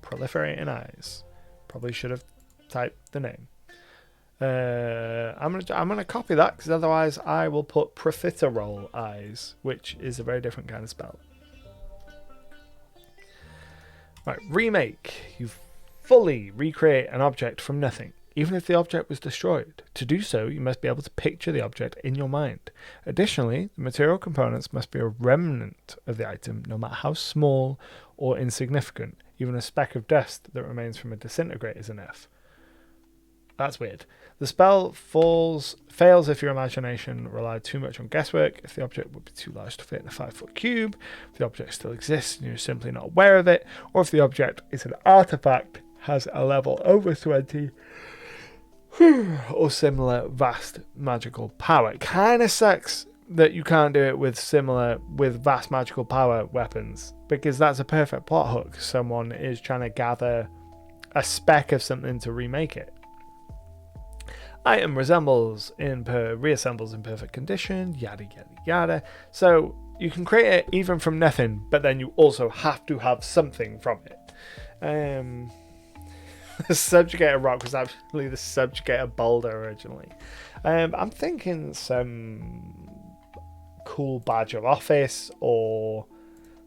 proliferating eyes. Probably should have typed the name. I'm gonna copy that because otherwise I will put profiterole eyes, which is a very different kind of spell. Right, remake. You fully recreate an object from nothing, even if the object was destroyed. To do so, you must be able to picture the object in your mind. Additionally, the material components must be a remnant of the item, no matter how small or insignificant. Even a speck of dust that remains from a disintegrate is enough. That's weird. The spell fails if your imagination relied too much on guesswork, if the object would be too large to fit in a 5-foot cube, if the object still exists and you're simply not aware of it, or if the object is an artifact, has a level over 20, or similar vast magical power. It kind of sucks that you can't do it with vast magical power weapons, because that's a perfect plot hook. Someone is trying to gather a speck of something to remake it. Item reassembles in perfect condition, yada yada yada. So you can create it even from nothing, but then you also have to have something from it. The subjugator rock was actually the subjugator boulder originally. I'm thinking some cool badge of office or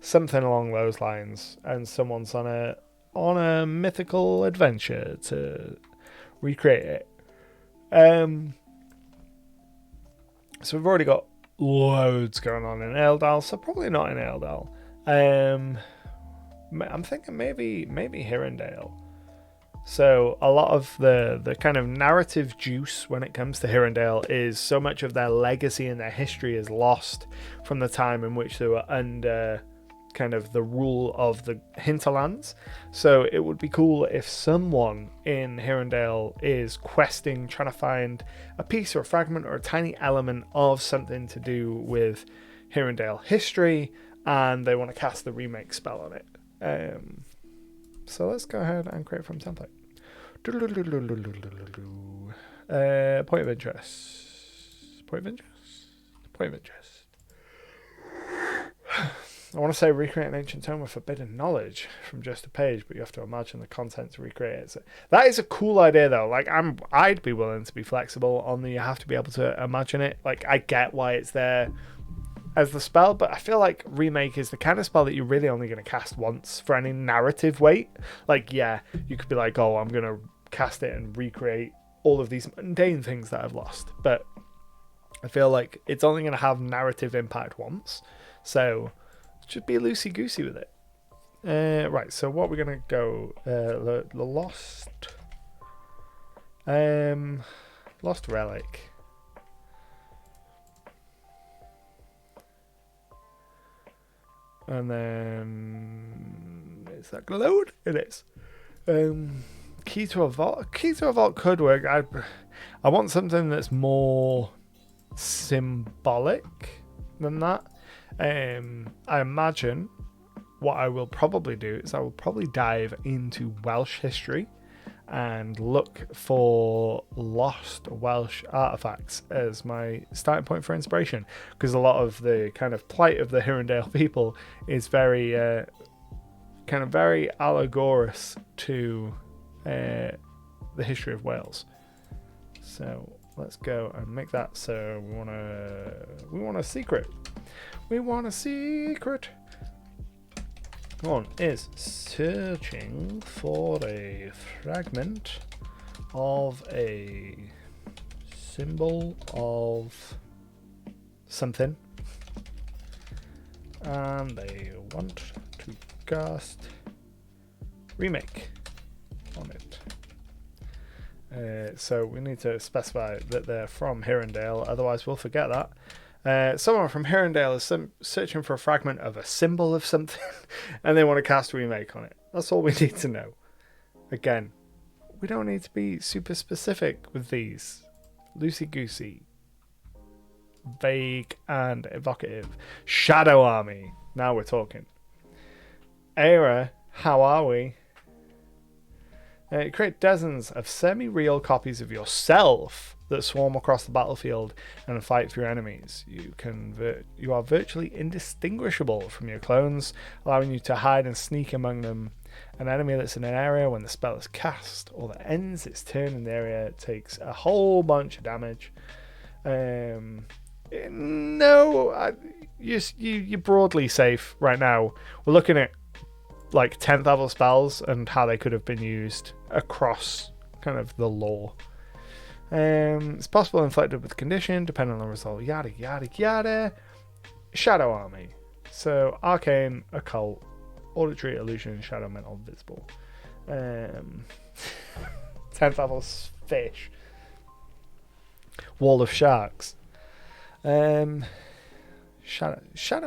something along those lines, and someone's on a mythical adventure to recreate it. So we've already got loads going on in Eldal, so probably not in Eldal. I'm thinking maybe Hirondale. So a lot of the kind of narrative juice when it comes to Hirondale is so much of their legacy and their history is lost from the time in which they were under kind of the rule of the hinterlands. So it would be cool if someone in Hirondale is questing, trying to find a piece or a fragment or a tiny element of something to do with Hirondale history, and they want to cast the remake spell on it. So let's go ahead and create from template. Point of interest. Point of interest? Point of interest. I want to say recreate an ancient tome with forbidden knowledge from just a page, but you have to imagine the content to recreate it. So that is a cool idea, though. Like, I'd be willing to be flexible on the you have to be able to imagine it. Like, I get why it's there as the spell, but I feel like remake is the kind of spell that you're really only going to cast once for any narrative weight. Like, yeah, you could be like, oh, I'm going to cast it and recreate all of these mundane things that I've lost, but I feel like it's only going to have narrative impact once, so just be loosey-goosey with it. Right, so what we're going to go... the Lost... Lost Relic. And then... Is that going to load? It is. Key to a Vault. Key to a Vault could work. I want something that's more symbolic than that. I imagine what I will probably do is I will probably dive into Welsh history and look for lost Welsh artifacts as my starting point for inspiration, because a lot of the kind of plight of the Hirondale people is very kind of very allegorious to the history of Wales. So let's go and make that. So we want a secret. We want a secret. One is searching for a fragment of a symbol of something, and they want to cast remake on it. So we need to specify that they're from Hirondale, otherwise we'll forget that. Someone from Hirondale is searching for a fragment of a symbol of something, and they want to cast remake on it. That's all we need to know. Again, we don't need to be super specific with these. Loosey-goosey, vague and evocative. Shadow Army. Now we're talking. Era, how are we? Create dozens of semi-real copies of yourself that swarm across the battlefield and fight for your enemies. You are virtually indistinguishable from your clones, allowing you to hide and sneak among them. An enemy that's in an area when the spell is cast or that ends its turn in the area takes a whole bunch of damage. You're broadly safe right now. We're looking at like 10th level spells and how they could have been used across kind of the lore. It's possible inflicted with condition, depending on the result, yada yada yada. Shadow Army. So arcane, occult, auditory, illusion, shadow, mental, visible. 10th level fish. Wall of sharks. Shadow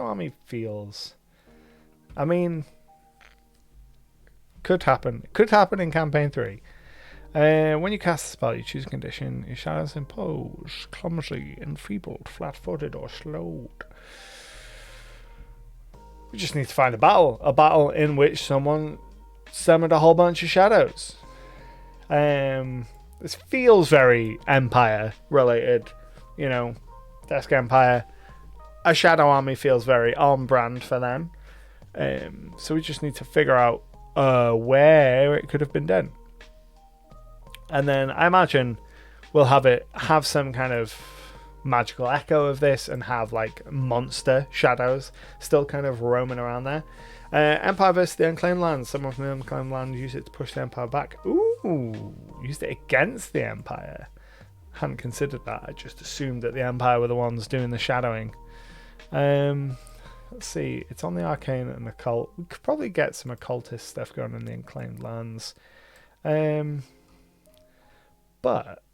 Army feels, I mean, could happen in campaign 3. When you cast a spell, you choose a condition. Your shadow is imposed, clumsy, enfeebled, flat-footed, or slowed. We just need to find a battle in which someone summoned a whole bunch of shadows. This feels very Empire related, Desk Empire. A Shadow Army feels very on brand for them. So we just need to figure out where it could have been done. And then I imagine we'll have some kind of magical echo of this and have like monster shadows still kind of roaming around there. Empire versus the Unclaimed Lands. Someone from the Unclaimed Land used it to push the Empire back. Ooh, used it against the Empire. Hadn't considered that. I just assumed that the Empire were the ones doing the shadowing. Let's see. It's on the Arcane and Occult. We could probably get some occultist stuff going in the Unclaimed Lands. But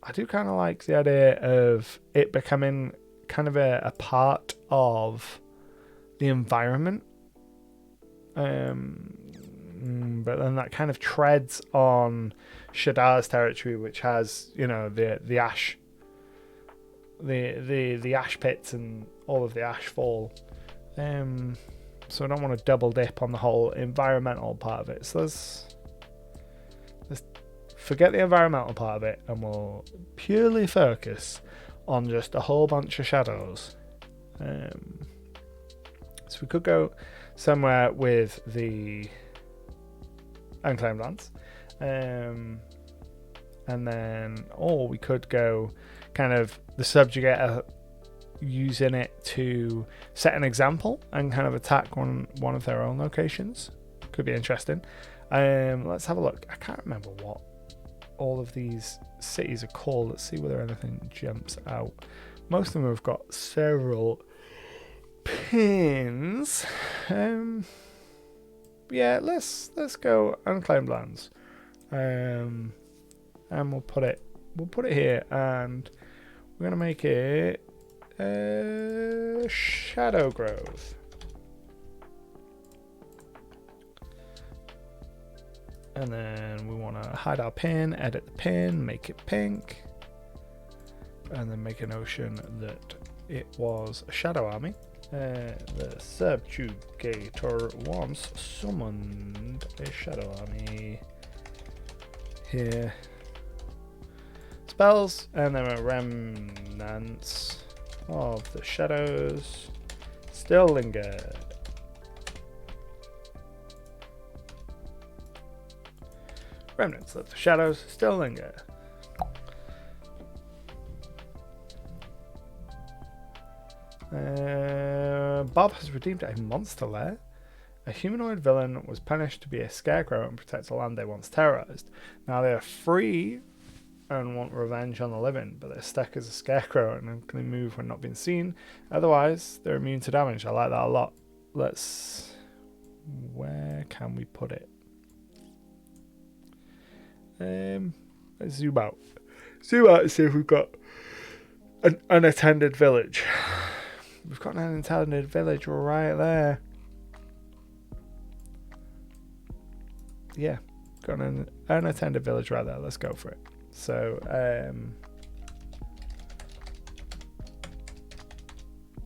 I do kind of like the idea of it becoming kind of a part of the environment. But then that kind of treads on Shadar's territory, which has, the ash, the ash pits and all of the ash fall. So I don't want to double dip on the whole environmental part of it. So forget the environmental part of it, and we'll purely focus on just a whole bunch of shadows. So we could go somewhere with the unclaimed lands, and then, or we could go kind of the subjugator, using it to set an example and kind of attack one of their own locations. Could be interesting. Let's have a look. I can't remember what all of these cities are called. Let's see whether anything jumps out. Most of them have got several pins. Yeah, let's go unclaimed lands, and we'll put it here, and we're gonna make it Shadow Grove. And then we want to hide our pin, edit the pin, make it pink, and then make a notion that it was a shadow army. The subjugator once summoned a shadow army here. Spells, and then remnants of the shadows still linger. Remnants of the shadows still linger. Bob has redeemed a monster lair. A humanoid villain was punished to be a scarecrow and protect the land they once terrorized. Now they are free and want revenge on the living, but they're stuck as a scarecrow and can move when not being seen. Otherwise, they're immune to damage. I like that a lot. Where can we put it? Let's zoom out. Zoom out and see if we've got an unattended village. We've got an unattended village right there. Yeah, got an unattended village right there. Let's go for it. So,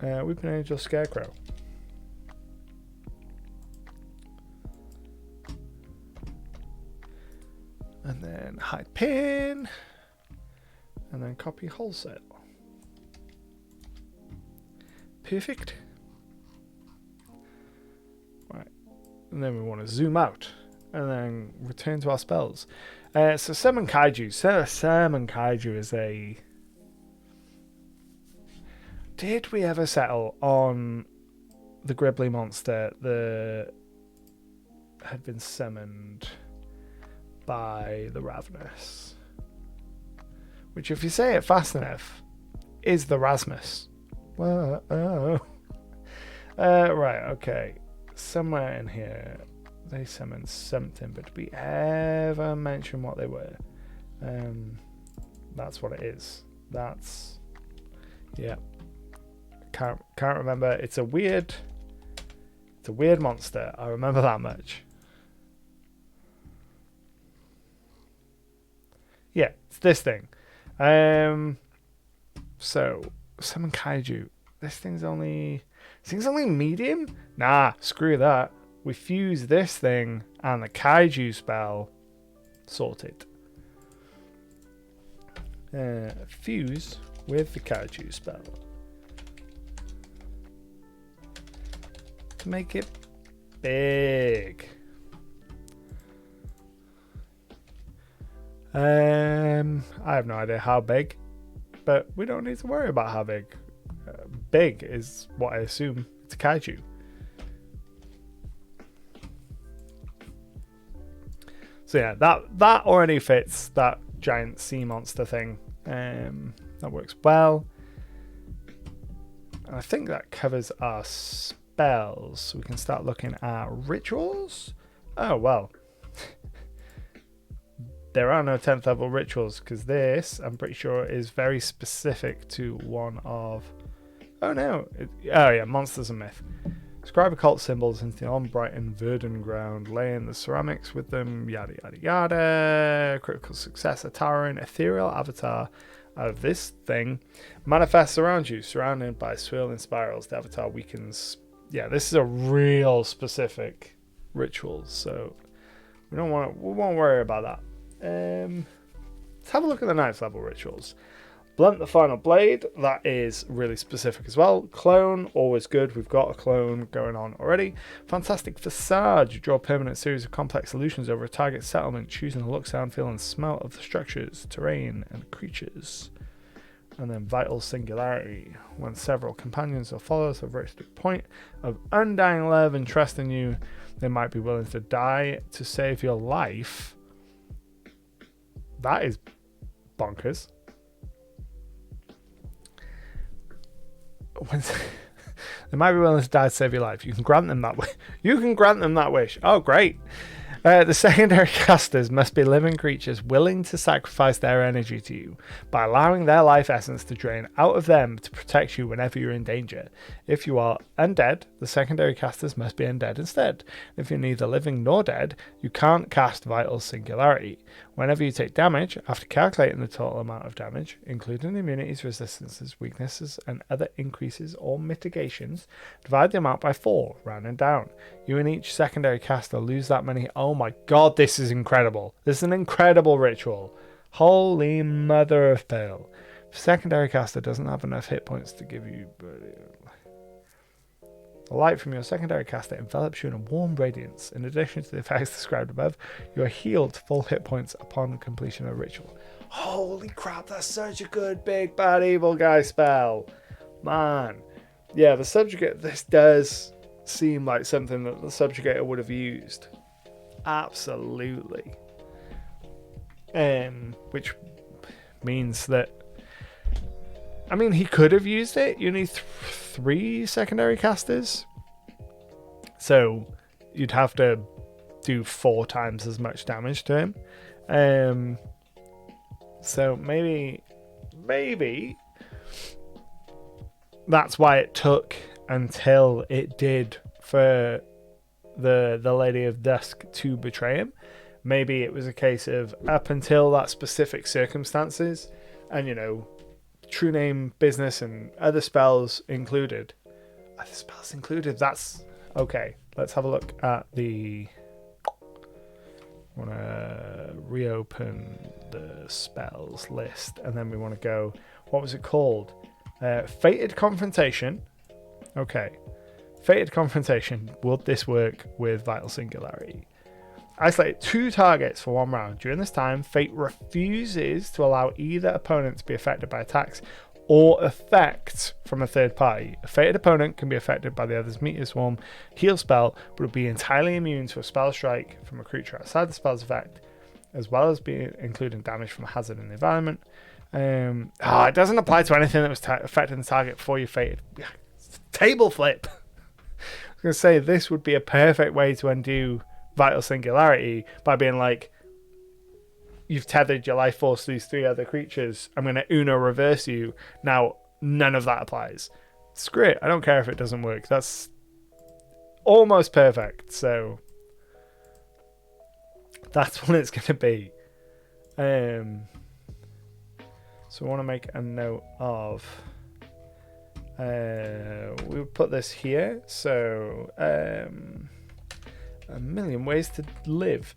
Weeping Angel Scarecrow. And then hide pin. And then copy wholesale. Perfect. Right. And then we want to zoom out. And then return to our spells. So Summon Kaiju. Summon Kaiju is a... Did we ever settle on the Gribbly monster that had been summoned by the Ravenous? Which, if you say it fast enough, is the Rasmus. Whoa, oh. Right, okay. Somewhere in here they summoned something, but did we ever mention what they were? That's what it is. That's... Yeah. Can't remember. It's a weird monster. I remember that much. Yeah, it's this thing. So summon Kaiju. This thing's only medium? Nah, screw that. We fuse this thing and the Kaiju spell. Sorted. Fuse with the Kaiju spell. To make it big. I have no idea how big, but we don't need to worry about how big. Big is what I assume. It's a Kaiju. So yeah, that already fits that giant sea monster thing. That works well. And I think that covers our spells. So we can start looking at rituals. Oh, well. There are no 10th level rituals because this, I'm pretty sure, is very specific to one of... Oh no. Oh yeah, Monsters and Myth. Scribe occult symbols into the unbright and verdant ground, laying the ceramics with them, yada yada yada. Critical success, a towering ethereal avatar of this thing manifests around you, surrounded by swirling spirals. The avatar weakens. Yeah, this is a real specific ritual, so we won't worry about that. Let's have a look at the 9th level rituals. Blunt the final blade, that is really specific as well. Clone, always good. We've got a clone going on already. Fantastic facade. You draw a permanent series of complex illusions over a target settlement, choosing the look, sound, feel, and smell of the structures, terrain, and creatures. And then vital singularity. When several companions or followers have reached a point of undying love and trust in you, they might be willing to die to save your life. That is bonkers. They might be willing to die to save your life. You can grant them that wish. You can grant them that wish. Oh, great. The secondary casters must be living creatures willing to sacrifice their energy to you by allowing their life essence to drain out of them to protect you whenever you're in danger. If you are undead, the secondary casters must be undead instead. If you're neither living nor dead, you can't cast Vital Singularity. Whenever you take damage, after calculating the total amount of damage, including immunities, resistances, weaknesses, and other increases or mitigations, divide the amount by 4, rounding down. You and each secondary caster lose that many. Oh my god, this is incredible. This is an incredible ritual. Holy mother of pearl. If secondary caster doesn't have enough hit points to give you... The light from your secondary caster envelops you in a warm radiance. In addition to the effects described above, you are healed to full hit points upon completion of ritual. Holy crap, that's such a good big bad evil guy spell. Man. Yeah, the subjugator, this does seem like something that the subjugator would have used. Absolutely. Which means that, I mean, he could have used it. You need 3 secondary casters. So you'd have to do 4 times as much damage to him. So maybe that's why it took until it did for the Lady of Dusk to betray him. Maybe it was a case of up until that specific circumstances, and you know, true name business and other spells included. That's okay. Let's have a look at the... I want to reopen the spells list, and then we want to go, what was it called? Fated Confrontation. Okay. Fated Confrontation. Would this work with Vital Singularity? Isolate 2 targets for 1 round. During this time, Fate refuses to allow either opponent to be affected by attacks or effects from a third party. A fated opponent can be affected by the other's Meteor Swarm heal spell, but will be entirely immune to a spell strike from a creature outside the spell's effect, as well as being including damage from a hazard in the environment. It doesn't apply to anything that was affecting the target before you fated. Table flip. I was going to say, this would be a perfect way to undo Vital Singularity by being like, you've tethered your life force to these 3 other creatures. I'm going to Uno reverse you. Now, none of that applies. Screw it. I don't care if it doesn't work. That's almost perfect. So, that's what it's going to be. So, I want to make a note of... we'll put this here. So, a million ways to live.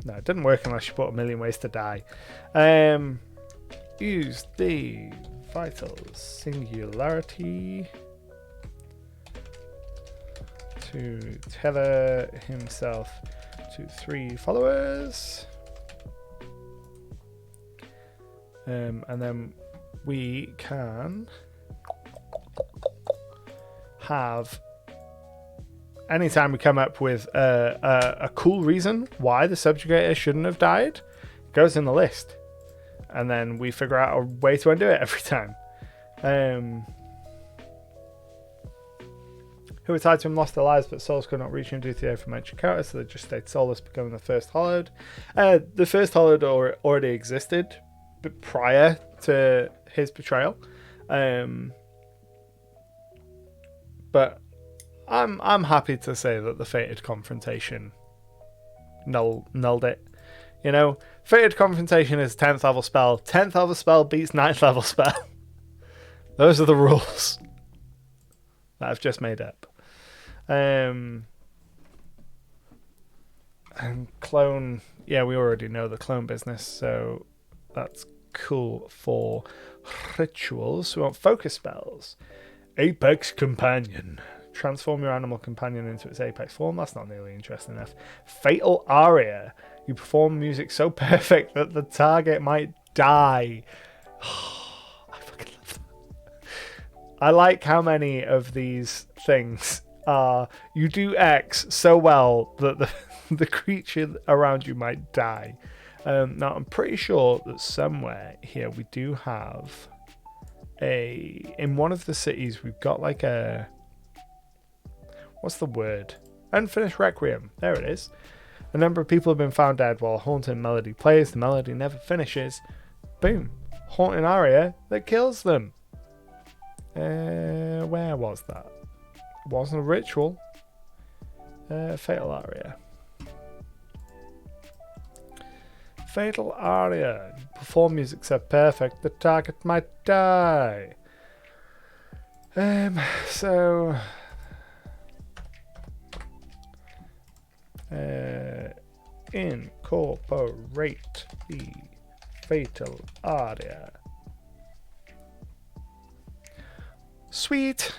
No, it didn't work unless you put a million ways to die. Use the Vital Singularity to tether himself to 3 followers. And then we can have, anytime we come up with a cool reason why the subjugator shouldn't have died, it goes in the list. And then we figure out a way to undo it every time. Who were tied to him lost their lives, but souls could not reach him due to the aforementioned character, so they just stayed soulless, becoming the first hollowed. The first hollowed already existed prior to his betrayal. But I'm happy to say that the Fated Confrontation nulled it. You know, Fated Confrontation is a 10th level spell. 10th level spell beats 9th level spell. Those are the rules that I've just made up. And clone, yeah, we already know the clone business, so that's cool for rituals. So we want focus spells. Apex Companion. Transform your animal companion into its apex form. That's not nearly interesting enough. Fatal Aria. You perform music so perfect that the target might die. I fucking love that. I like how many of these things are you do X so well that the creature around you might die. Now, I'm pretty sure that somewhere here we do have in one of the cities, we've got like a, what's the word? Unfinished Requiem. There it is. A number of people have been found dead while a haunting melody plays. The melody never finishes. Boom. Haunting aria that kills them. Where was that? It wasn't a ritual. Fatal aria. Fatal aria. Perform music so perfect the target might die. So incorporate the fatal aria. Sweet.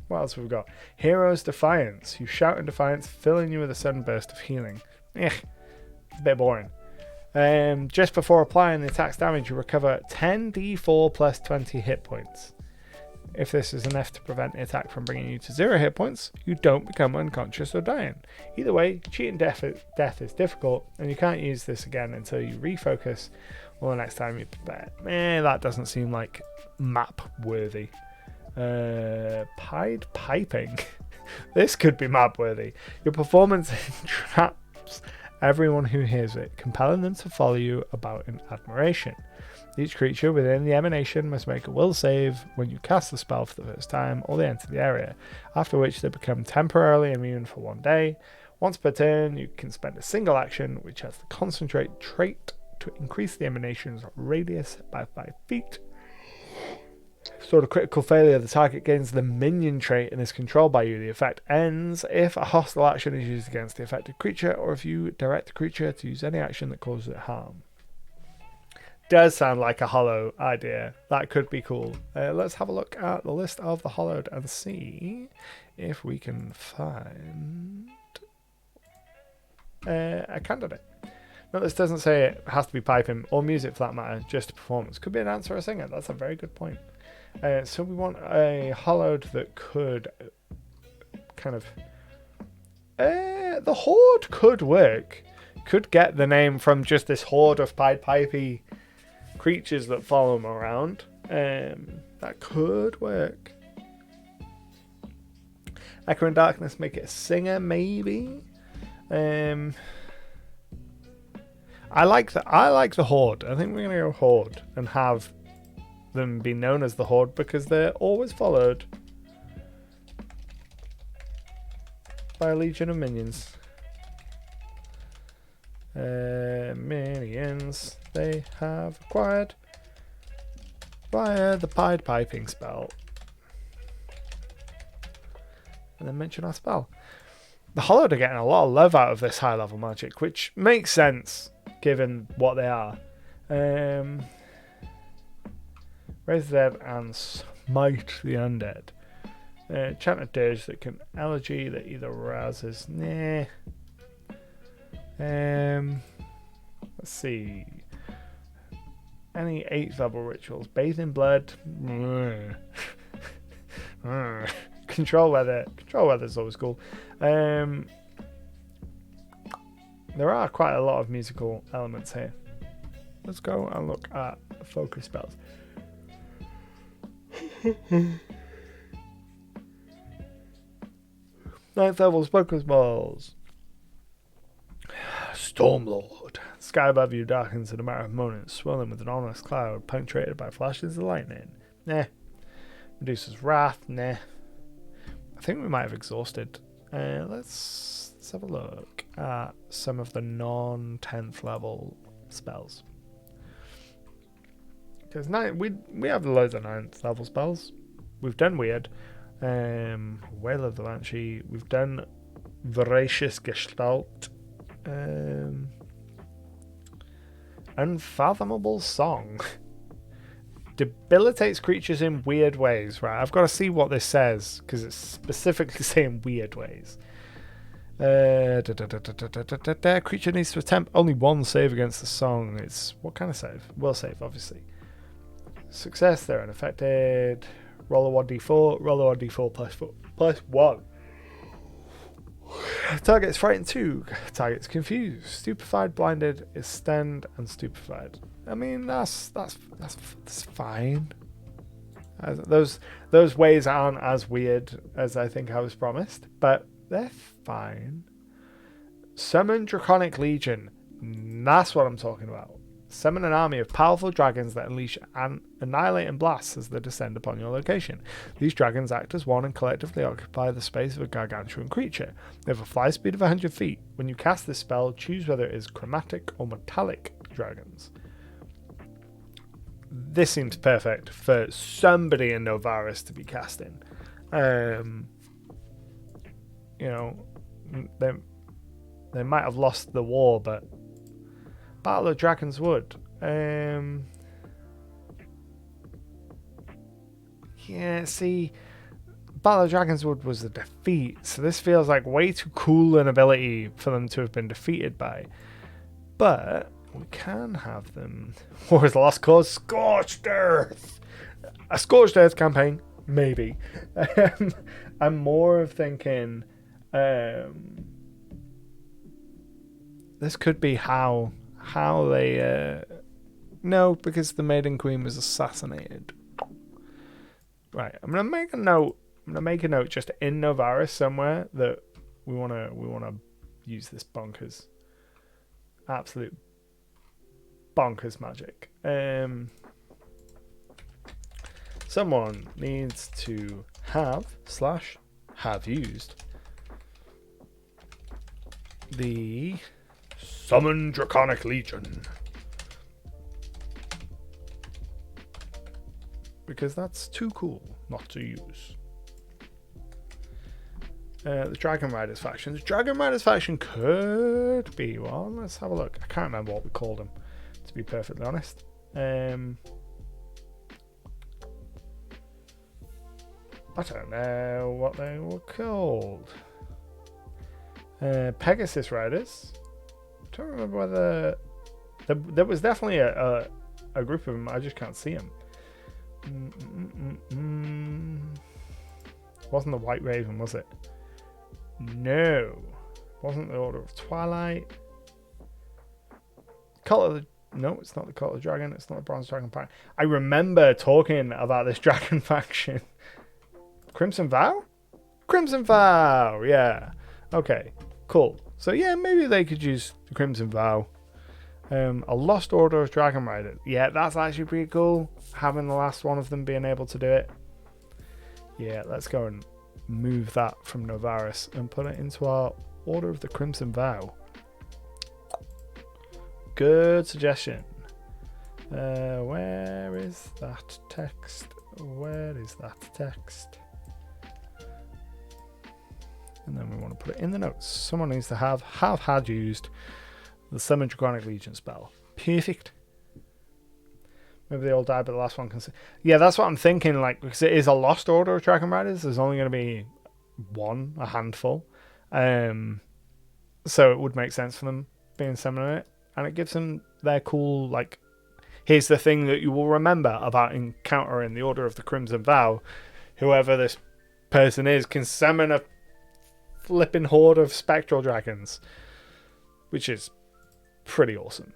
What else have we got? Hero's Defiance. You shout in defiance, filling you with a sudden burst of healing. A bit boring. Just before applying the attack's damage, you recover 10d4 plus 20 hit points. If this is enough to prevent the attack from bringing you to 0 hit points, you don't become unconscious or dying. Either way, cheating death is difficult, and you can't use this again until you refocus or the next time you prepare. That doesn't seem like map worthy. Pied Piping. This could be map worthy. Your performance entraps everyone who hears it, compelling them to follow you about in admiration. Each creature within the emanation must make a will save when you cast the spell for the first time or they enter the area, after which they become temporarily immune for 1 day. Once per turn, you can spend a single action, which has the concentrate trait, to increase the emanation's radius by 5 feet. Sort of critical failure, the target gains the minion trait and is controlled by you. The effect ends if a hostile action is used against the affected creature, or if you direct the creature to use any action that causes it harm. Does sound like a hollow idea. That could be cool. Let's have a look at the list of the hollowed and see if we can find a candidate. No, this doesn't say it has to be piping or music for that matter, just a performance. Could be an dancer or a singer. That's a very good point. So we want a hollowed that could kind of... the horde could work. Could get the name from just this horde of Pied Pipey creatures that follow him around. That could work. Echo and Darkness, make it a singer, maybe. I like the horde. I think we're gonna go horde and have them be known as the horde because they're always followed by a legion of minions. Minions they have acquired via the Pied Piping spell. And then mention our spell. The Hollowed are getting a lot of love out of this high level magic, which makes sense given what they are. Raise the dead and smite the undead. Chant a dirge that can elegy that either rouses. Let's see. Any 8th level rituals. Bathe in blood. Control weather. Control weather is always cool. There are quite a lot of musical elements here. Let's go and look at focus spells. 9th level focus balls. Stormlord. Sky above you darkens in a matter of moments, swirling with an ominous cloud, punctuated by flashes of lightning. Medusa's Wrath. I think we might have exhausted. Let's have a look at some of the non-10th level spells. Because we have loads of 9th level spells. We've done Weird. Wail of the Banshee. We've done Voracious Gestalt. Unfathomable Song. Debilitates creatures in weird ways. Right, I've got to see what this says because it's specifically saying weird ways. Creature needs to attempt only one save against the song. It's what kind of save? Will save, obviously. Success, they're unaffected. Roll a 1d4. Roll a 1d4 plus 1. Target's frightened 2. Target's confused. Stupefied, blinded, is stunned, and stupefied. I mean, that's fine. Those ways aren't as weird as I think I was promised, but they're fine. Summon Draconic Legion. That's what I'm talking about. Summon an army of powerful dragons that unleash annihilating blasts as they descend upon your location. These dragons act as one and collectively occupy the space of a gargantuan creature. They have a fly speed of 100 feet. When you cast this spell, choose whether it is chromatic or metallic dragons. This seems perfect for somebody in Novaris to be casting. You know, they might have lost the war, but Battle of Dragon's Wood. Yeah, see, Battle of Dragon's Wood was a defeat, so this feels like way too cool an ability for them to have been defeated by. But we can have them. Or is the Lost Cause? Scorched Earth! A Scorched Earth campaign? Maybe. I'm more of thinking this could be how they no, because the Maiden Queen was assassinated. Right, I'm gonna make a note just in Novaris somewhere that we wanna use this bonkers, absolute bonkers magic. Someone needs to have used the Summon Draconic Legion, because that's too cool not to use. The Dragon Riders faction. The Dragon Riders faction could be one. Let's have a look. I can't remember what we called them, to be perfectly honest. I don't know what they were called. Pegasus Riders. I don't remember whether there was definitely a group of them. I just can't see them. Wasn't the White Raven, was it? No. Wasn't the Order of Twilight. No, it's not the Cult of the Dragon. It's not the Bronze Dragon Pact. I remember talking about this dragon faction. Crimson Vow? Crimson Vow, yeah. Okay, cool. So yeah, maybe they could use the Crimson Vow. A Lost Order of Dragon Riders. Yeah, that's actually pretty cool. Having the last one of them being able to do it. Yeah, let's go and move that from Novaris and put it into our Order of the Crimson Vow. Good suggestion. Where is that text? Where is that text? And then we want to put it in the notes. Someone needs to have had used the Summon Draconic Legion spell. Perfect. Maybe they all died, but the last one can... Yeah, that's what I'm thinking, like, because it is a Lost Order of Dragon Riders. There's only going to be a handful. So it would make sense for them being summoning it. And it gives them their cool, like, here's the thing that you will remember about encountering the Order of the Crimson Vow. Whoever this person is can summon a flipping horde of spectral dragons, which is pretty awesome.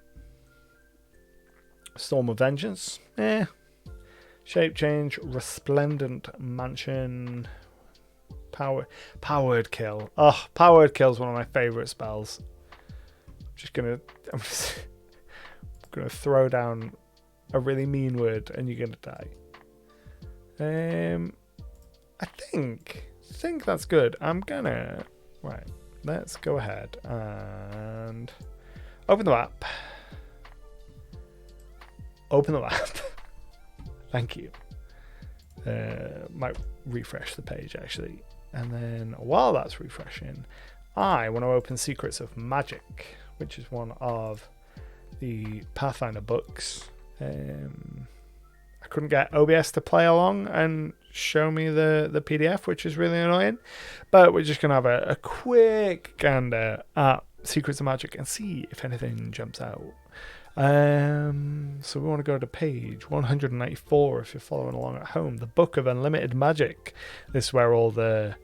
Storm of Vengeance, shape change, resplendent mansion, powered kill. Oh, powered kill is one of my favorite spells. I'm gonna throw down a really mean word and you're gonna die. I think that's good. Right, let's go ahead and open the map. Thank you. Might refresh the page actually. And then while that's refreshing, I want to open Secrets of Magic, which is one of the Pathfinder books. I couldn't get OBS to play along and show me the PDF, which is really annoying. But we're just going to have a quick gander at Secrets of Magic and see if anything jumps out. So we want to go to page 194 if you're following along at home. The Book of Unlimited Magic. This is where all the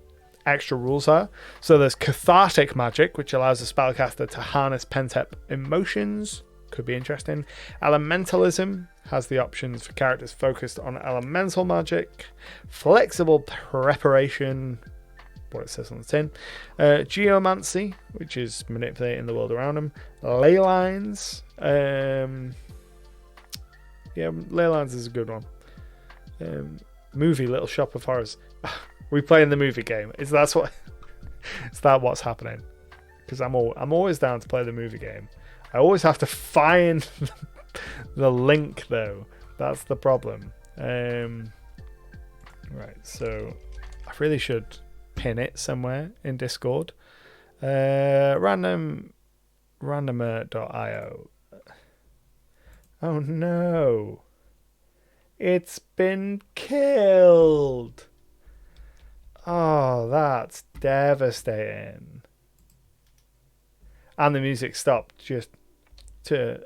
extra rules are. So there's Cathartic Magic, which allows the spellcaster to harness pent-up emotions. Could be interesting. Elementalism has the options for characters focused on elemental magic. Flexible Preparation, what it says on the tin. Geomancy, which is manipulating the world around them. Ley lines. Yeah, ley lines is a good one. Movie Little Shop of Horrors. We play in the movie game. Is that what's happening? Because I'm always down to play the movie game. I always have to find the link though. That's the problem. Right, so I really should pin it somewhere in Discord. Randomer.io. Oh no. It's been killed. Oh, that's devastating. And the music stopped just to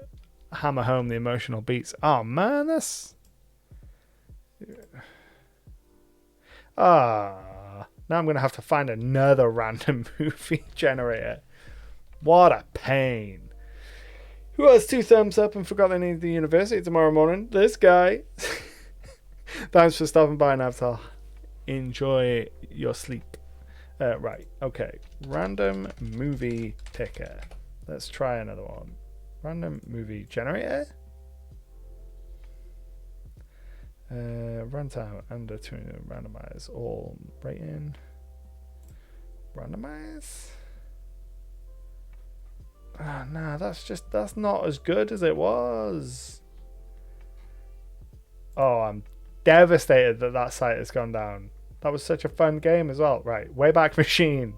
hammer home the emotional beats. Oh man, that's... now I'm going to have to find another random movie generator. What a pain. Who has 2 thumbs up and forgot they need the university tomorrow morning? This guy. Thanks for stopping by, Navtal. Enjoy your sleep. Right, okay. Random movie picker. Let's try another one. Random movie generator. Runtime under 2. Randomize all rating. Randomize. Nah, that's not as good as it was. Oh, I'm devastated that site has gone down. That was such a fun game as well. Right, Wayback Machine.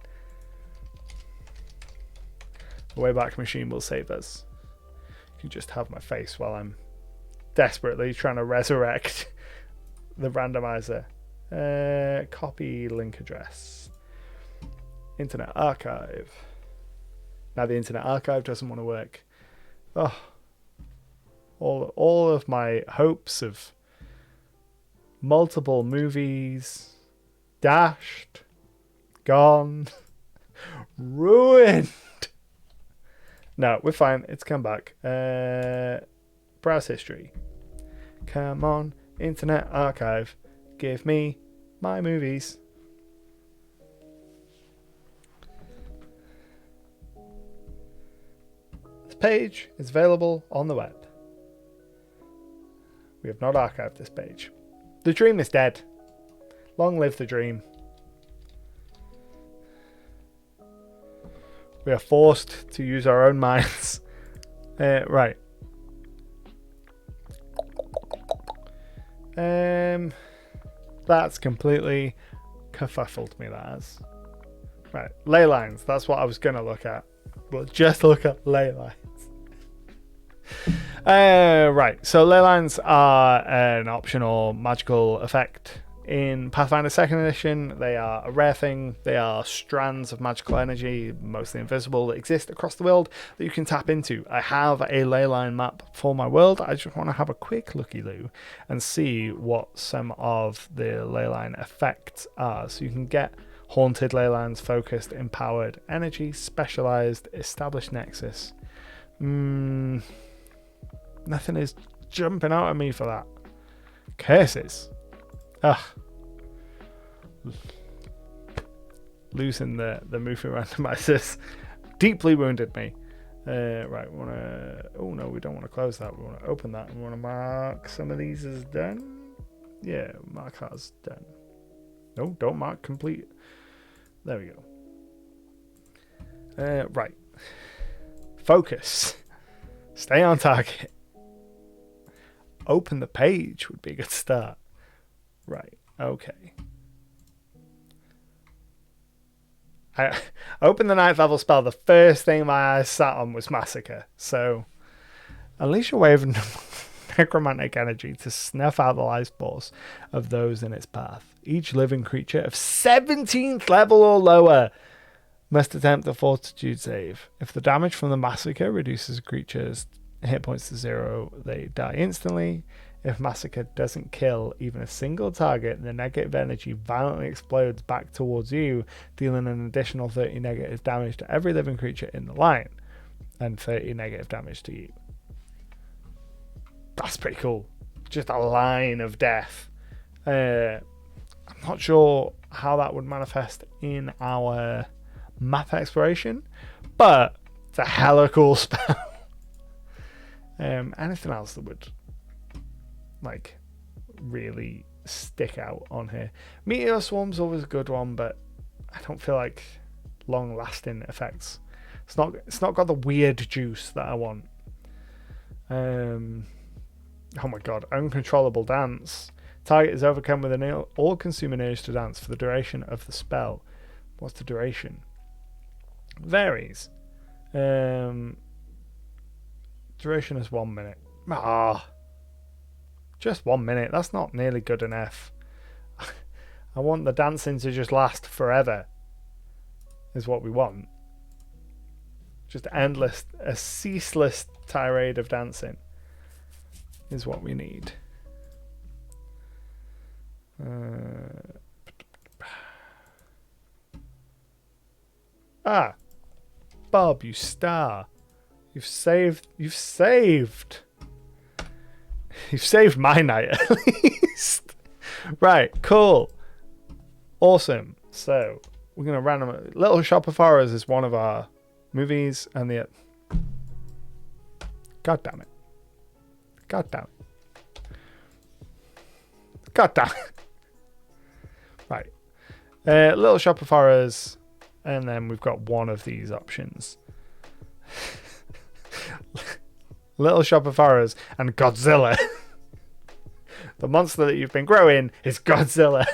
The Wayback Machine will save us. You can just have my face while I'm desperately trying to resurrect the randomizer. Copy link address. Internet Archive. Now the Internet Archive doesn't want to work. Oh, all of my hopes of multiple movies dashed, gone, ruined. No, we're fine. It's come back. Browse history. Come on, Internet Archive. Give me my movies. This page is available on the web. We have not archived this page. The dream is dead. Long live the dream. We are forced to use our own minds. Right. That's completely kerfuffled me, that has. Right. Ley lines. That's what I was going to look at. We'll just look at ley lines. Right. So ley lines are an optional magical effect. In Pathfinder 2nd Edition, they are a rare thing. They are strands of magical energy, mostly invisible, that exist across the world that you can tap into. I have a ley line map for my world. I just want to have a quick looky-loo and see what some of the ley line effects are. So you can get haunted ley lines, focused, empowered, energy, specialized, established nexus. Nothing is jumping out at me for that. Curses. Ugh. Losing the movie randomizers deeply wounded me. Right, we want to... Oh no, we don't want to close that. We want to open that. We want to mark some of these as done. Yeah, mark that as done. No, don't mark complete. There we go. Right. Focus. Stay on target. open the page would be a good start. Right, okay. I opened the 9th level spell. The first thing my eyes sat on was Massacre. So, unleash a wave of necromantic energy to snuff out the life force of those in its path. Each living creature of 17th level or lower must attempt a fortitude save. If the damage from the Massacre reduces a creature's hit points to 0, they die instantly. If Massacre doesn't kill even a single target, the negative energy violently explodes back towards you, dealing an additional 30 negative damage to every living creature in the line, and 30 negative damage to you. That's pretty cool. Just a line of death. I'm not sure how that would manifest in our map exploration, but it's a hella cool spell. Anything else that would like really stick out on here? Meteor Swarm's always a good one, but I don't feel like long lasting effects. It's not got the weird juice that I want. Oh my god, Uncontrollable Dance. Target is overcome with an all-consuming urge to dance for the duration of the spell. What's the duration? Varies. Duration is 1 minute. Just 1 minute. That's not nearly good enough. I want the dancing to just last forever. Is what we want. Just endless, a ceaseless tirade of dancing is what we need. Bob, you star. You've saved my night at least. Right, cool. Awesome. So we're gonna random Little Shop of Horrors is one of our movies, and the God damn it. Right. Little Shop of Horrors, and then we've got one of these options. Little Shop of Horrors and Godzilla. The monster that you've been growing is Godzilla.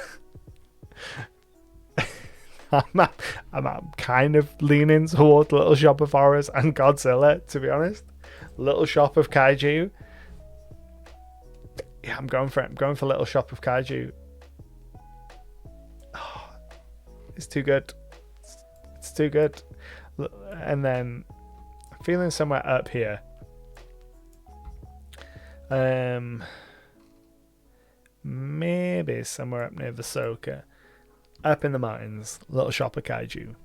I'm kind of leaning towards Little Shop of Horrors and Godzilla, to be honest. Little Shop of Kaiju. Yeah, I'm going for it. I'm going for Little Shop of Kaiju. Oh, it's too good. It's too good. And then I'm feeling somewhere up here. Maybe somewhere up near Visoka. Up in the mountains. Little Shop of Kaiju.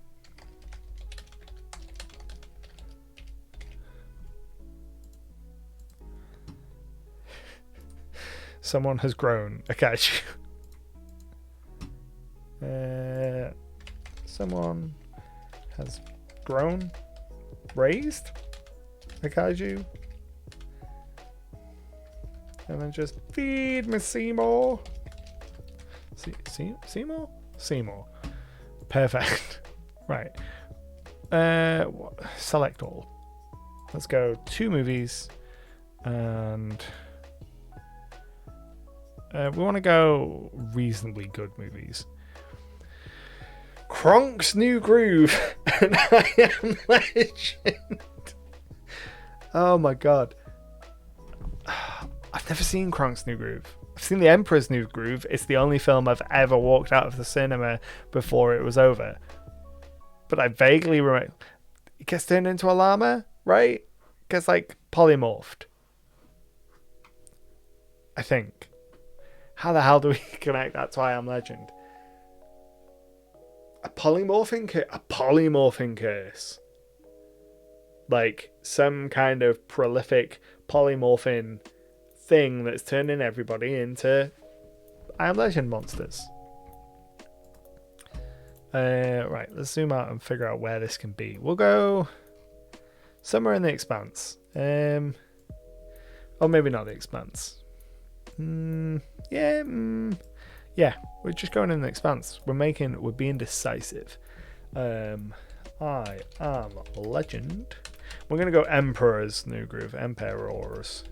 Someone has grown a kaiju. Someone has raised a kaiju. And then just feed me Seymour. Seymour? Seymour. Perfect. Right. Select all. Let's go 2 movies. And we want to go reasonably good movies. Kronk's New Groove and I Am Legend. Oh my god. I've never seen Kronk's New Groove. I've seen The Emperor's New Groove. It's the only film I've ever walked out of the cinema before it was over. But I vaguely remember. He gets turned into a llama, right? Gets like polymorphed. I think. How the hell do we connect that to I Am Legend? A polymorphing curse. Like some kind of prolific polymorphing thing that's turning everybody into I Am Legend monsters. Right, let's zoom out and figure out where this can be. We'll go somewhere in the Expanse. Or maybe not the Expanse. Yeah, we're just going in the Expanse. We're being decisive. I Am Legend. We're gonna go Emperor's New Groove. Emperors.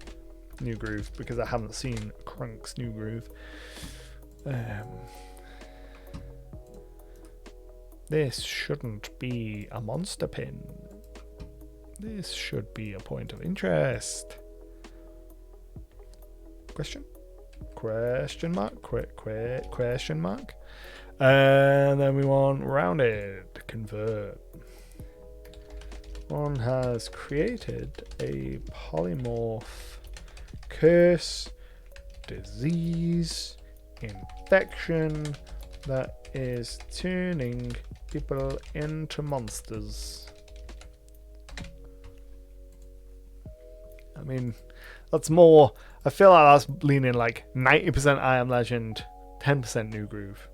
New Groove, because I haven't seen Crunk's New Groove. This shouldn't be a monster pin. This should be a point of interest. Question mark? Question mark? And then we want rounded. Convert. One has created a polymorph curse, disease, infection that is turning people into monsters. I mean, that's more. I feel like that's leaning like 90% I Am Legend, 10% New Groove.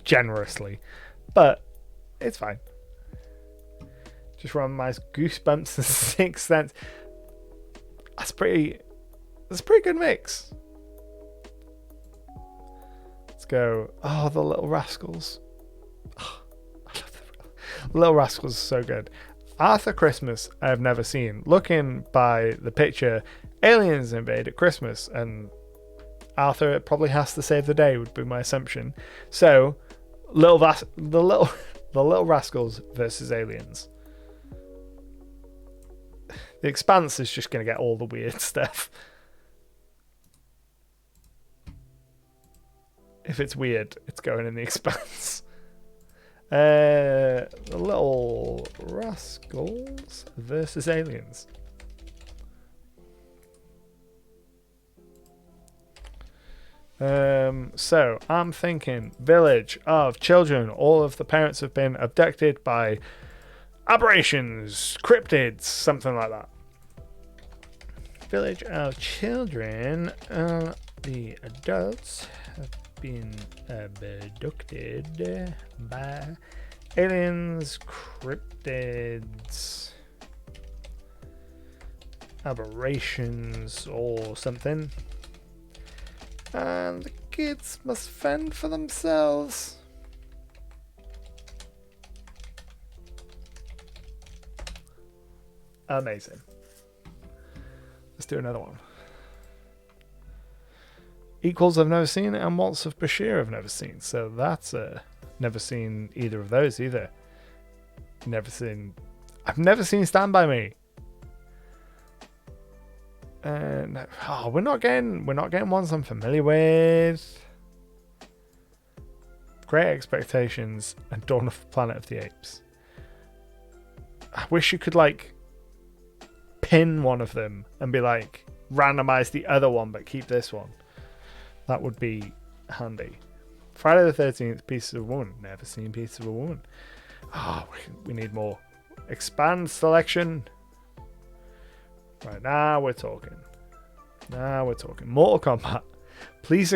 Generously. But it's fine. Just run my Goosebumps and Sixth Sense. That's a pretty good mix. Let's go. Oh, the Little Rascals. Oh, I love the Little Rascals are so good. Arthur Christmas I have never seen. Looking by the picture, aliens invade at Christmas, and Arthur probably has to save the day, would be my assumption. So, the Little Rascals versus aliens. The Expanse is just going to get all the weird stuff. If it's weird, it's going in the Expanse. The Little Rascals versus aliens. So I'm thinking village of children. All of the parents have been abducted by aberrations, cryptids, something like that. Village of children. The adults have been abducted by aliens, cryptids, aberrations, or something. And the kids must fend for themselves. Amazing. Let's do another one. Equals I've never seen, and Waltz of Bashir I've never seen. So that's never seen either of those either. I've never seen Stand By Me. And we're not getting ones I'm familiar with. Great Expectations and Dawn of the Planet of the Apes. I wish you could like pin one of them and be like randomize the other one but keep this one. That would be handy. Friday the 13th, Pieces of a Woman. Never seen Pieces of a Woman. We need more. Expand selection. Right, now we're talking. Mortal Kombat. Police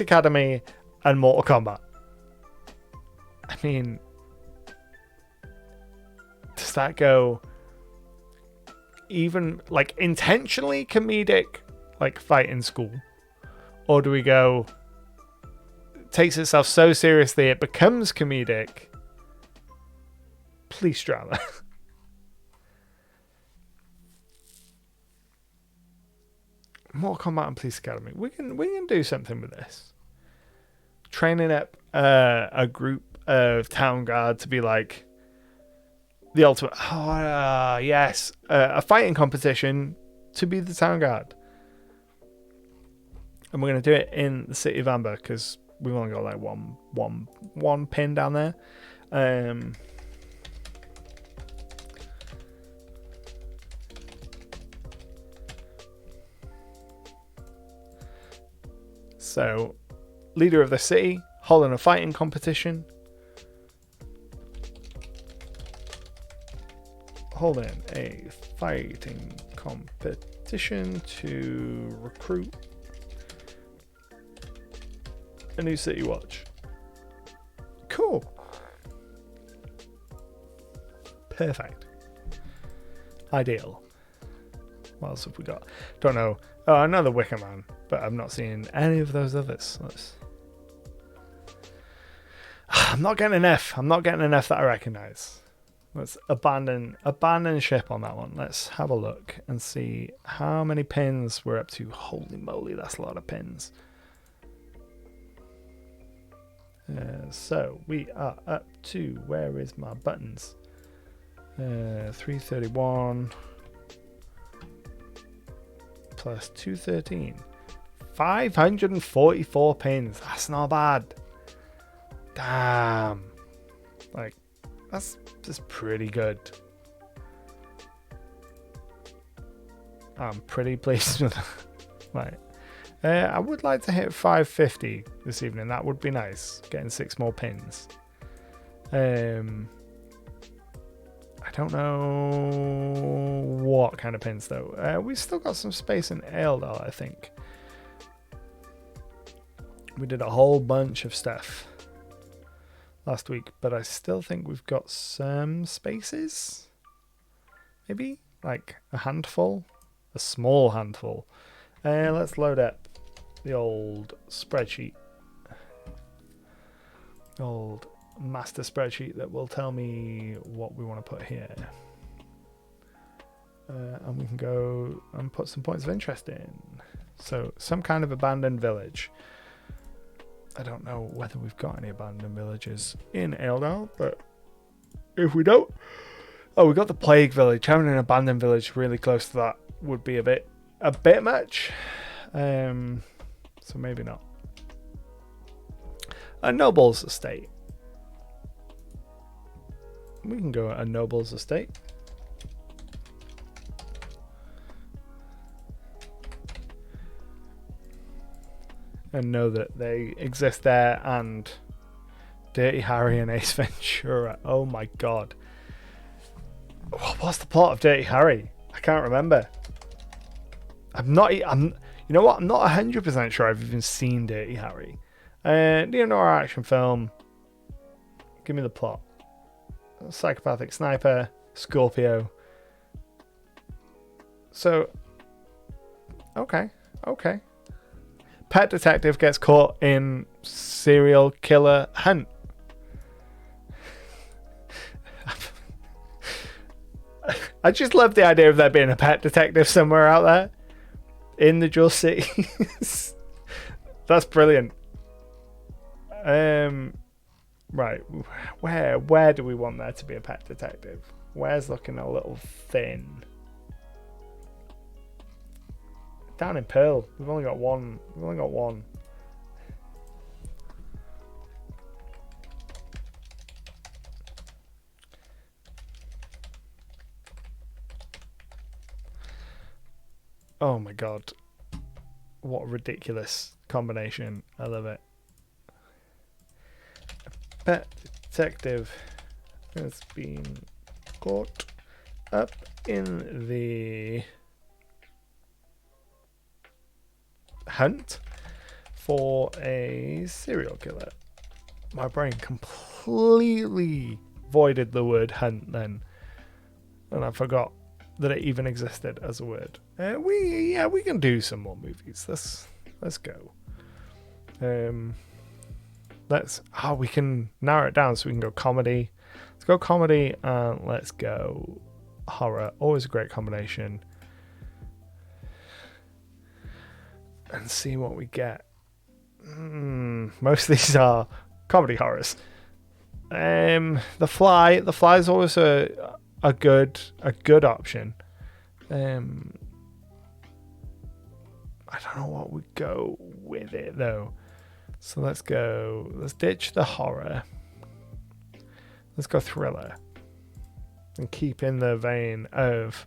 Academy and Mortal Kombat. I mean, does that go even like intentionally comedic, like Fight in School? Or do we go takes itself so seriously it becomes comedic police drama? Mortal Kombat and Police Academy. We can do something with this. Training up a group of town guard to be like the ultimate. Yes, a fighting competition to be the town guard, and we're gonna do it in the city of Amber because we've only got like one pin down there. So, leader of the city, holding a fighting competition. Holding a fighting competition to recruit a new city watch. Cool. Perfect. Ideal. What else have we got? Don't know. Oh, another Wicker Man, but I've not seen any of those others. I'm not getting enough. I'm not getting enough that I recognise. Let's abandon ship on that one. Let's have a look and see how many pins we're up to. Holy moly, that's a lot of pins. So we are up to, where is my buttons? 331 plus 213. 544 pins. That's not bad. Damn. Like, that's pretty good. I'm pretty pleased with that. Right. I would like to hit 550 this evening. That would be nice. Getting 6 more pins. I don't know what kind of pins though. We've still got some space in Eldar, I think. We did a whole bunch of stuff last week, but I still think we've got some spaces. Maybe like a handful, a small handful. Let's load up the old spreadsheet, old master spreadsheet that will tell me what we want to put here. And we can go and put some points of interest in. So some kind of abandoned village. I don't know whether we've got any abandoned villages in Eldar, but if we don't... Oh, we got the Plague Village. Having an abandoned village really close to that would be a bit much. So maybe not. A noble's estate. We can go a noble's estate. And know that they exist there, and Dirty Harry and Ace Ventura. Oh my god. What's the plot of Dirty Harry? I can't remember. You know what? I'm not 100% sure I've even seen Dirty Harry. Neo-noir action film. Give me the plot. Psychopathic sniper, Scorpio. So, okay. Pet detective gets caught in serial killer hunt. I just love the idea of there being a pet detective somewhere out there in the Jewel City. That's brilliant. Right, where do we want there to be a pet detective? Where's looking a little thin? Down in Pearl. We've only got one. Oh my god. What a ridiculous combination. I love it. A pet detective has been caught up in the hunt for a serial killer. My brain completely voided the word hunt then, and I forgot that it even existed as a word. We can do some more movies. Let's go. We can narrow it down so we can go comedy. Let's go comedy and let's go horror. Always a great combination. And see what we get. Most of these are comedy horrors. The Fly is always a good option. I don't know what we go with it though. So let's ditch the horror. Let's go thriller. And keep in the vein of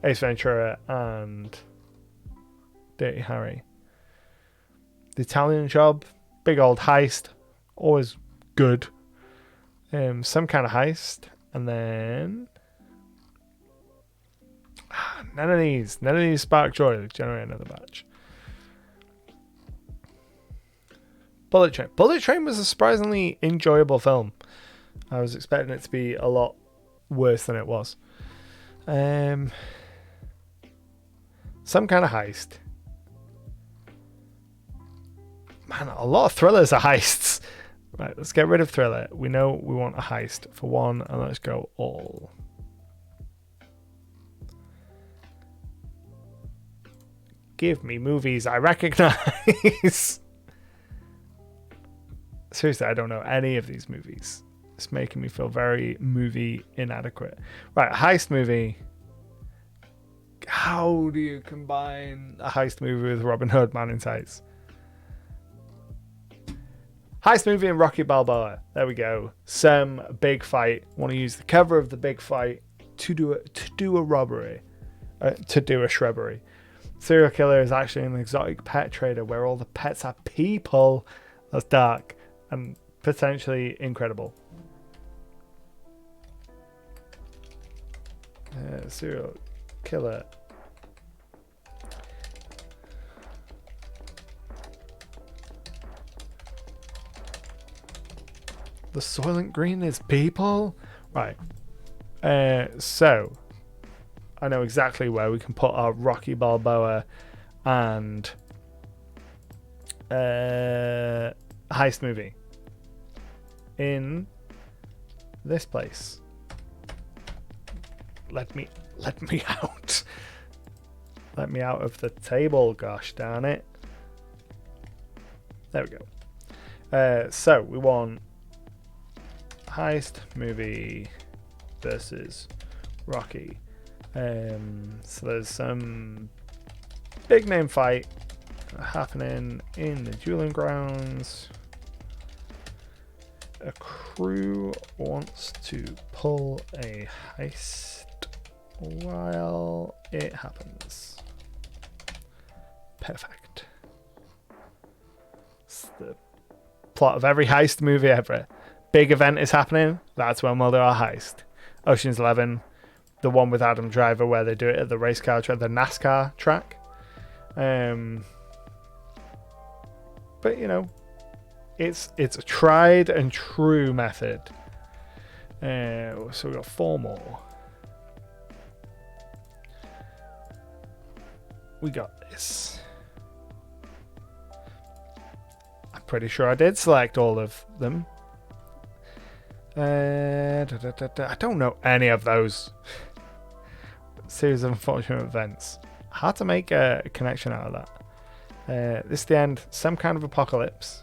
Ace Ventura and Dirty Harry. The Italian Job, big old heist, always good. Some kind of heist, and then none of these spark joy. Generate another batch. Bullet Train. Bullet Train was a surprisingly enjoyable film. I was expecting it to be a lot worse than it was. Some kind of heist. Man, a lot of thrillers are heists. Right, let's get rid of thriller. We know we want a heist for one, and let's go all. Give me movies I recognize. Seriously, I don't know any of these movies. It's making me feel very movie inadequate. Right, heist movie. How do you combine a heist movie with Robin Hood, Man in Tights? Heist movie and Rocky Balboa. There we go. Some big fight. Want to use the cover of the big fight to do a robbery. To do a shrubbery. Serial killer is actually an exotic pet trader where all the pets are people. That's dark and potentially incredible. Serial killer. The Soylent Green is people? Right. So, I know exactly where we can put our Rocky Balboa and heist movie. In this place. Let me out. Let me out of the table, gosh darn it. There we go. So, we want heist movie versus Rocky. So there's some big name fight happening in the dueling grounds. A crew wants to pull a heist while it happens. Perfect. It's the plot of every heist movie ever. Big event is happening, that's when we'll do our heist. Ocean's 11, the one with Adam Driver where they do it at the race car track, the NASCAR track. But you know, it's a tried and true method. So we've got 4 more. We got this. I'm pretty sure I did select all of them. I don't know any of those. Series of unfortunate events. Hard to make a connection out of that. This is the end. Some kind of apocalypse.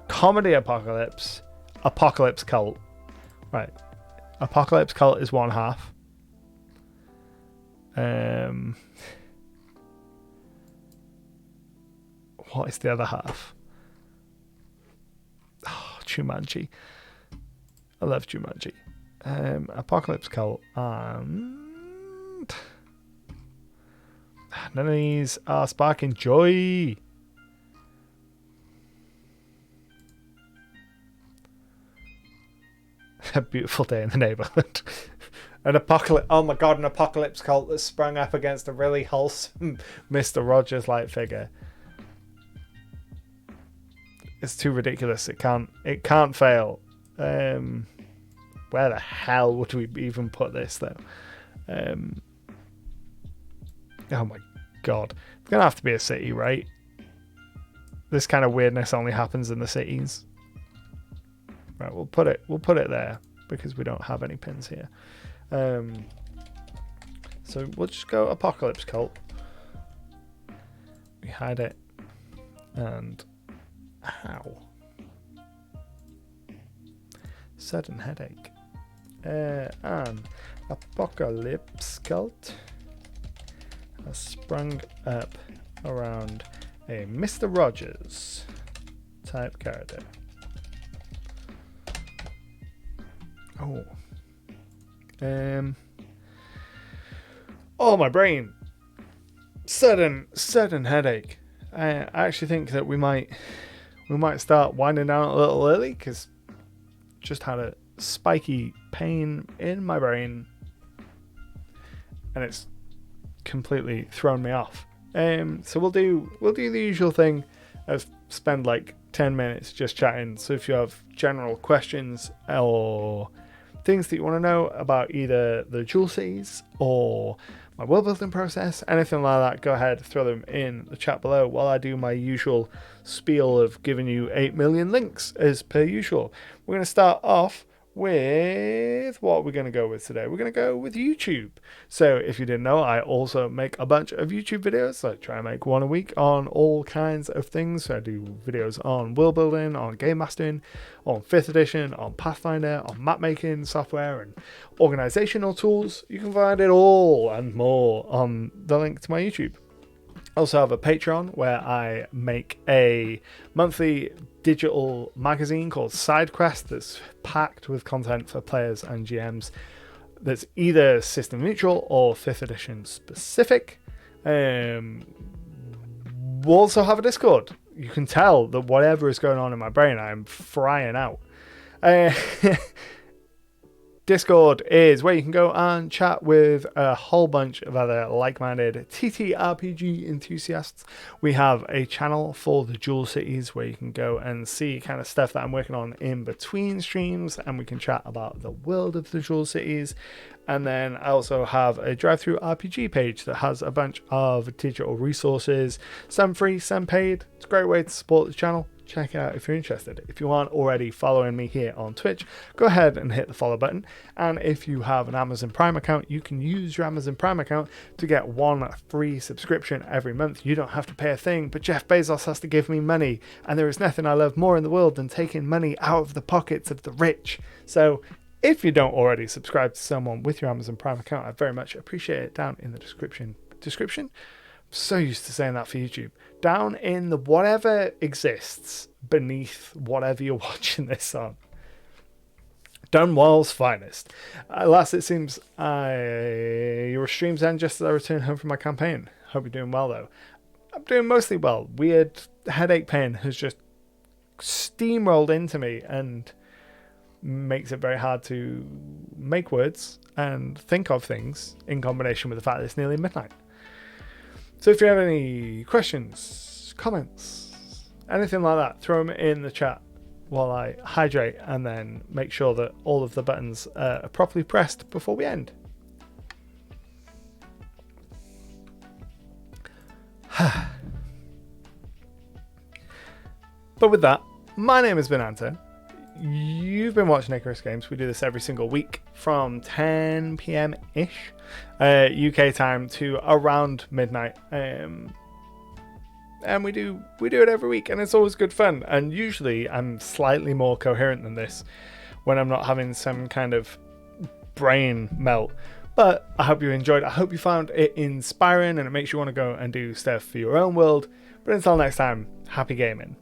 Comedy apocalypse. Apocalypse cult. Right. Apocalypse cult is one half. What is the other half? Oh, Jumanji. I love Jumanji. Apocalypse Cult and none of these are sparking joy. A beautiful day in the neighborhood. An apocalypse. Oh my god, an apocalypse cult that sprung up against a really wholesome Mr. Rogers-like figure. It's too ridiculous. It can't fail. Where the hell would we even put this though? Oh my god, it's gonna have to be a city, right? This kind of weirdness only happens in the cities. Right, we'll put it there because we don't have any pins here. So we'll just go Apocalypse Cult. We hide it, and ow. Sudden headache. And Apocalypse Cult has sprung up around a Mr. Rogers type character. Oh. Oh, my brain. Sudden headache. I actually think that we might start winding down a little early because just had a spiky pain in my brain and it's completely thrown me off. So we'll do the usual thing of spend like 10 minutes just chatting. So if you have general questions or things that you want to know about either the Jewel Cities or my world building process, anything like that, go ahead, throw them in the chat below while I do my usual spiel of giving you 8 million links as per usual. We're going to start off with what we're going to go with today. We're going to go with YouTube. So if you didn't know, I also make a bunch of YouTube videos. I try and make one a week on all kinds of things. So I do videos on world building, on game mastering, on 5th edition, on Pathfinder, on map making software and organizational tools. You can find it all and more on the link to my YouTube. I also have a Patreon where I make a monthly digital magazine called SideQuest that's packed with content for players and GMs that's either system neutral or 5th edition specific. We'll also have a Discord. You can tell that whatever is going on in my brain, I'm frying out. Discord is where you can go and chat with a whole bunch of other like-minded TTRPG enthusiasts. We have a channel for the Jewel Cities where you can go and see kind of stuff that I'm working on in between streams, and we can chat about the world of the Jewel Cities. And then I also have a drive-through RPG page that has a bunch of digital resources, some free, some paid. It's a great way to support the channel. Check it out if you're interested. If you aren't already following me here on Twitch, go ahead and hit the follow button. And if you have an Amazon Prime account, you can use your Amazon Prime account to get one free subscription every month. You don't have to pay a thing, but Jeff Bezos has to give me money. And there is nothing I love more in the world than taking money out of the pockets of the rich. So if you don't already subscribe to someone with your Amazon Prime account, I very much appreciate it down in the description. I'm so used to saying that for YouTube. Down in the whatever exists beneath whatever you're watching this on. Dunwall's finest. Last it seems your streams end just as I return home from my campaign. Hope you're doing well though. I'm doing mostly well. Weird headache pain has just steamrolled into me and makes it very hard to make words and think of things in combination with the fact that it's nearly midnight. So if you have any questions, comments, anything like that, throw them in the chat while I hydrate and then make sure that all of the buttons are properly pressed before we end. But with that, my name has been Anta. You've been watching Icarus Games. We do this every single week from 10 p.m.-ish UK time to around midnight. And we do it every week, and it's always good fun. And usually I'm slightly more coherent than this when I'm not having some kind of brain melt. But I hope you enjoyed. I hope you found it inspiring and it makes you want to go and do stuff for your own world. But until next time, happy gaming.